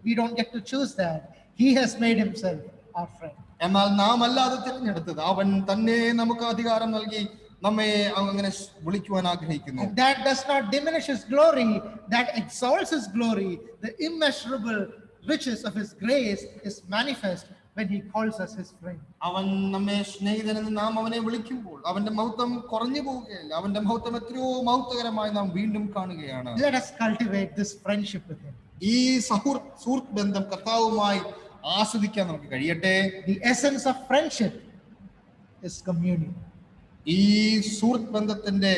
we don't get to choose that. He has made himself our friend. എന്നാൽ നാം അല്ല അത് തിരഞ്ഞെടുത്തത്. അവൻ തന്നെ നമുക്ക് അധികാരം നൽകി നമ്മെ അങ്ങനെ വിളിക്കുവാൻ ആഗ്രഹിക്കുന്നു. And that does not diminish his glory, that exalts his glory. The immeasurable riches of his grace is manifest when he calls us his friend. അവൻ നമ്മെ സ്നേഹിതനെന്ന് നാം അവനെ വിളിക്കുമ്പോൾ അവന്റെ മഹത്വം കുറഞ്ഞു പോവുകയില്ല. അവന്റെ മഹത്വം എത്രയോ മഹത്വകരമായി നാം വീണ്ടും കാണുകയാണ്. Let us cultivate this friendship with him. ഈ സുഹൃത്ത് ബന്ധം കർത്താവുമായി ആസ്വദിക്കാൻ നമുക്ക് കഴിയട്ടെ. The essence of friendship is communion. ഈ സുഹൃത്ത് ബന്ധത്തിന്റെ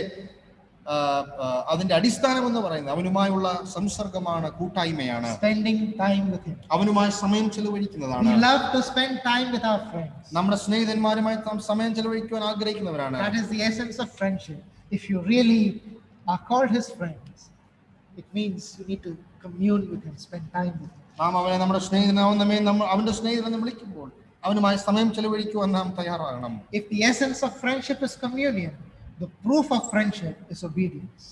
അതിന്റെ അടിസ്ഥാനം എന്ന് പറയുന്നത് അവനുമായുള്ള സംസർഗമാണ്, കൂട്ടായ്മയാണ്. Spending time with him. അവനുമായി സമയം ചെലവഴിക്കുന്നതാണ്. We love to spend time with our friends. നമ്മുടെ സ്നേഹിതന്മാരുമായി നാം സമയം ചെലവഴിക്കുവാൻ ആഗ്രഹിക്കുന്നവരാണ്. That is the essence of friendship. If you really are called his friends, it means you need to commune with him, spend time with him. നാം അവനെ നമ്മുടെ സ്നേഹിതനാവുന്ന അവന്റെ സ്നേഹിതനെ വിളിക്കുമ്പോൾ അവനുമായി സമയം ചെലവഴിക്കുവാൻ നാം തയ്യാറാകണം. If the essence of friendship is communion, the proof of friendship is obedience.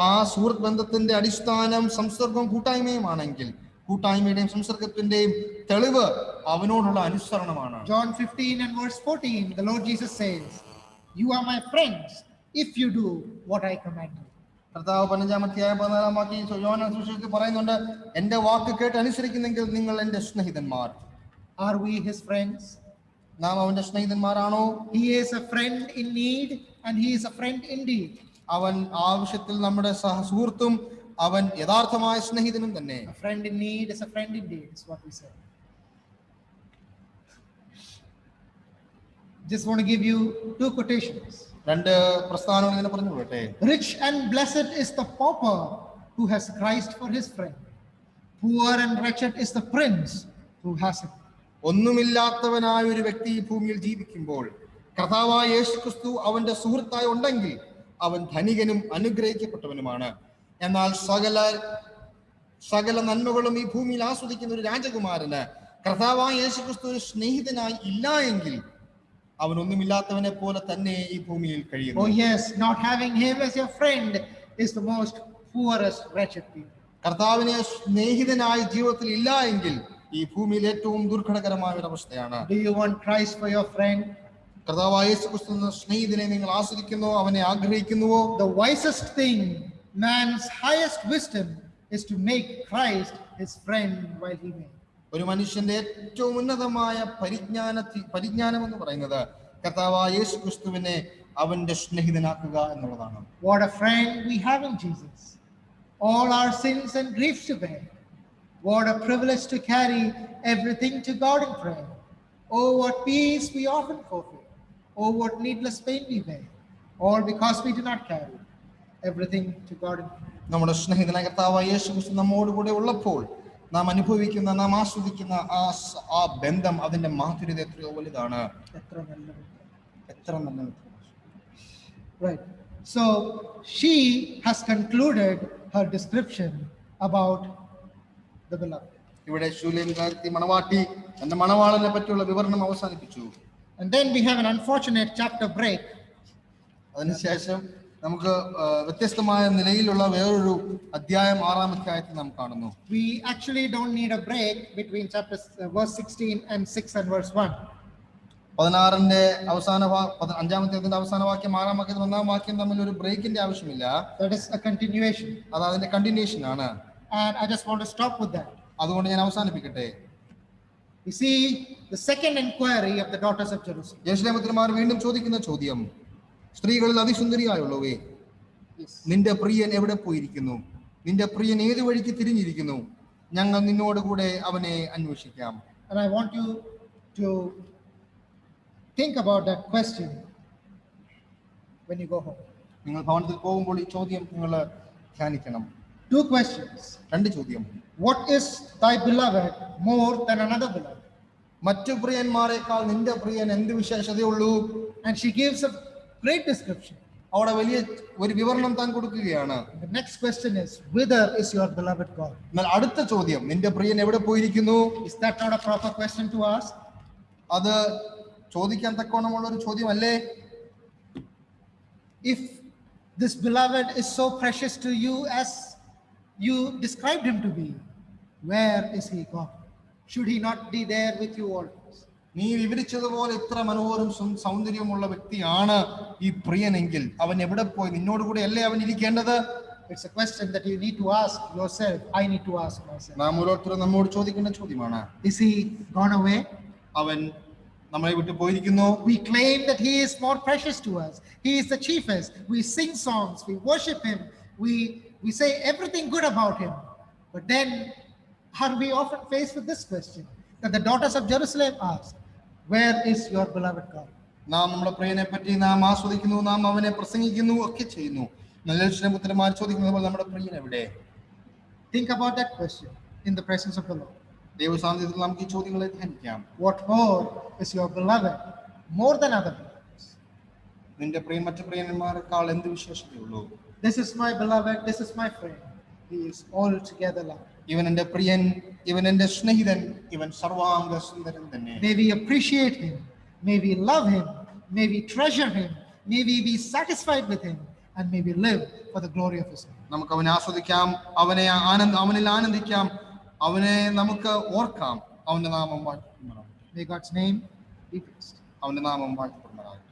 ആ സുഹൃത്ത് ബന്ധത്തിന്റെ അടിസ്ഥാനം സംസർഗവും കൂട്ടായ്മയുമാണെങ്കിൽ കൂട്ടായ്മയുടെയും സംസർഗത്തിന്റെയും തെളിവ് അവനോടുള്ള അനുസരണമാണ്. John 15 and verse 14, the Lord Jesus says, "You are my friends if you do what I command you." കർത്താവ് 15-ാം അധ്യായം 14-ാം വാക്യം യോഹന്നാൻ സുവിശേഷത്തിൽ പറയുന്നുണ്ട്, എന്റെ വാക്ക് കേട്ട് അനുസരിക്കുന്നെങ്കിൽ നിങ്ങൾ എന്റെ സ്നേഹിതന്മാർ. Are we his friends? നാം അവന്റെ സ്നേഹിതന്മാരാണോ? He is a friend in need and he is a friend indeed. അവൻ ആവശ്യത്തിൽ നമ്മുടെ സുഹൃത്തും അവൻ യഥാർത്ഥമായ സ്നേഹിതനും തന്നെ. A friend in need is a friend indeed, is what we say. Just want to give you two quotations. രണ്ട് പ്രസ്ഥാനങ്ങൾ ഇങ്ങനെ പറഞ്ഞു പോകട്ടെ. Rich and blessed is the pauper who has Christ for his friend. Poor and wretched is the prince who has him. ഒന്നുമില്ലാത്തവനായ ഒരു വ്യക്തി ഈ ഭൂമിയിൽ ജീവിക്കുമ്പോൾ കർത്താവായ യേശുക്രിസ്തു അവന്റെ സുഹൃത്തായി ഉണ്ടെങ്കിൽ അവൻ ധനികനും അനുഗ്രഹിക്കപ്പെട്ടവനുമാണ്. എന്നാൽ സകല നന്മകളും ഈ ഭൂമിയിൽ ആസ്വദിക്കുന്ന ഒരു രാജകുമാരന് കർത്താവായ യേശുക്രിസ്തു ഒരു സ്നേഹിതനായി ഇല്ല എങ്കിൽ അവൻ ഒന്നുമില്ലാത്തവനെ പോലെ തന്നെ ഈ ഭൂമിയിൽ കഴിയുന്നു. Oh yes, not having him as your friend is the most poorest wretched people. കർത്താവിനെ സ്നേഹിതനായി ജീവിതത്തിൽ ഇല്ല എങ്കിൽ ഈ ഭൂമിയിൽ ഏറ്റവും ദുർഘടകരമായ ഒരു അവസ്ഥയാണ്. Do you want Christ for your friend? കർത്താവായ യേശുക്രിസ്തു എന്ന സ്നേഹിതനെ നിങ്ങൾ ആസ്വദിക്കുന്നുവോ, അവനെ ആഗ്രഹിക്കുന്നുവോ? The wisest thing, man's highest wisdom, is to make Christ his friend while he may. ഒരു മനുഷ്യന്റെ ഏറ്റവും ഉന്നതമായ പരിജ്ഞാനം എന്ന് പറയുന്നത് കർത്താവായ യേശുക്രിസ്തുവിനെ അവന്റെ സ്നേഹിതനാക്കുക എന്നുള്ളതാണ്. What a friend we have in Jesus. All our sins and griefs to bear. What a privilege to carry everything to God in prayer. Oh, what peace we often forfeit. Oh, what needless pain we bear. All because we do not carry everything to God in prayer. നമ്മുടെ സ്നേഹിതനായ കർത്താവായ യേശുക്രിസ്തു നമ്മോട് കൂടെ ഉള്ളപ്പോൾ നാം അനുഭവിക്കുന്ന, നാം ആസ്വദിക്കുന്ന ആ ബന്ധം, അതിന്റെ മാധുര്യത എത്രയോ വലുതാണ്. എത്ര നല്ല. Right. So she has concluded her description about the beloved. ഇവിടെ ശൂലേംകാരത്തി മണവാട്ടി തന്റെ മണവാളനെ പറ്റിയുള്ള വിവരണം അവസാനിപ്പിച്ചു. And then we have an unfortunate chapter break. അതിനുശേഷം നമുക്ക് വ്യത്യസ്തമായ നിലയിലുള്ള വേറൊരു അധ്യായം 6-ാം അധ്യായത്തിൽ നാം കാണുന്നു. We actually don't need a break between verse 16 and 6 and verse 1. 16-ന്റെ അവസാന 5-ാമത്തെ അവസാന വാക്യം 6-ാം വാക്യത്തിൽ 1-ാം വാക്യം തമ്മിൽ ഒരു ബ്രേക്കിന്റെ ആവശ്യമില്ല. That is a continuation. അത് അതിന്റെ കണ്ടിന്യൂഷൻ ആണ്. And I just want to stop with that. അതുകൊണ്ട് ഞാൻ അവസാനിപ്പിക്കട്ടെ. We see the second inquiry of the daughters of Jerusalem. യെരൂശലേം പുത്രിമാർ വീണ്ടും ചോദിക്കുന്ന ചോദ്യം, സ്ത്രീകളിൽ അതിസുന്ദരിയായുള്ളവേ, നിന്റെ പ്രിയൻ എവിടെ പോയിരിക്കുന്നു? നിന്റെ പ്രിയൻ ഏതു വഴിക്ക് തിരിഞ്ഞിരിക്കുന്നു? ഞങ്ങൾ നിന്നോട് കൂടെ അവനെ അന്വേഷിക്കാം. And I want you to think about that question when you go home. നിങ്ങൾ ഭവനത്തിൽ പോകുമ്പോൾ ഈ ചോദ്യം നിങ്ങൾ ധ്യാനിക്കണം. Two questions. രണ്ട് ചോദ്യം. What is thy beloved more than another beloved? മറ്റു പ്രിയന്മാരെക്കാൾ നിന്റെ പ്രിയൻ എന്ത് വിശേഷതയുള്ളൂ? And she gives a great description. അവിടെ വലിയ ഒരു വിവരണം താൻ കൊടുക്കുകയാണ്. The next question is, whither is your beloved gone? എന്നാൽ അടുത്ത ചോദ്യം, നിന്റെ പ്രിയൻ എവിടെ പോയിരിക്കുന്നു? Is that not a proper question to ask? അത് ചോദിക്കാൻ തക്കവണ്ണമുള്ള ഒരു ചോദ്യമല്ലേ? If this beloved is so precious to you as you described him to be, where is he gone? Should he not be there with you always? നീ വിവരിച്ചതുപോലെ ഇത്ര മനോഹരം സൗന്ദര്യമുള്ള വ്യക്തിയാണ് ഈ പ്രിയനെങ്കിൽ അവൻ എവിടെ പോയി? നിന്നോട് കൂടെ അല്ലേ അവൻ ഇരിക്കേണ്ടത്? It's a question that you need to ask yourself. I need to ask myself. നാം ഓരോരുത്തരും നമ്മോട് ചോദിക്കേണ്ട ചോദ്യമാണ്. Is he gone away? അവൻ നമ്മളെ വിട്ടു പോയിരിക്കുന്നു. We claim that he is more precious to us. He is the chiefest. We sing songs, we worship him, we say everything good about him. But then are we often faced with this question that the daughters of Jerusalem asked, where is your beloved God? നാം നമ്മുടെ പ്രിയനെ പറ്റി നാം ആസ്വദിക്കുന്നു, നാം അവനെ പ്രസംഗിക്കുന്നു ഒക്കെ ചെയ്യുന്നു. യെരൂശലേം പുത്രിമാർ ചോദിക്കുന്നത് പോലെ നമ്മുടെ പ്രിയൻ എവിടെ? Think about that question in the presence of the Lord. ദൈവസാന്നിധ്യത്തിൽ നമുക്ക് ഈ ചോദ്യങ്ങളെ ധ്യാനിക്കാം. What more is your beloved more than other beloveds? നിന്റെ പ്രിയൻ മറ്റു പ്രിയന്മാരെക്കാൾ എന്ത് വിശേഷതയുള്ളൂ? This is my beloved, this is my friend. He is altogether loved. ഇവൻ എന്റെ പ്രിയൻ, ഇവൻ എന്റെ സ്നേഹിതൻ, ഇവൻ സർവാംഗ സുന്ദരൻ തന്നെ. May we appreciate him, may we love him, may we treasure him, may we be satisfied with him, and may we live for the glory of his name. നമുക്ക് അവനെ ആസ്വദിക്കാം, അവനിൽ ആനന്ദിക്കാം, അവനെ നമുക്ക് ഓർക്കാം. അവന്റെ നാമം വാഴ്ത്തപ്പെടുമാറാകട്ടെ. May God's name be praised. അവന്റെ നാമം വാഴ്ത്തപ്പെടുമാറാകട്ടെ.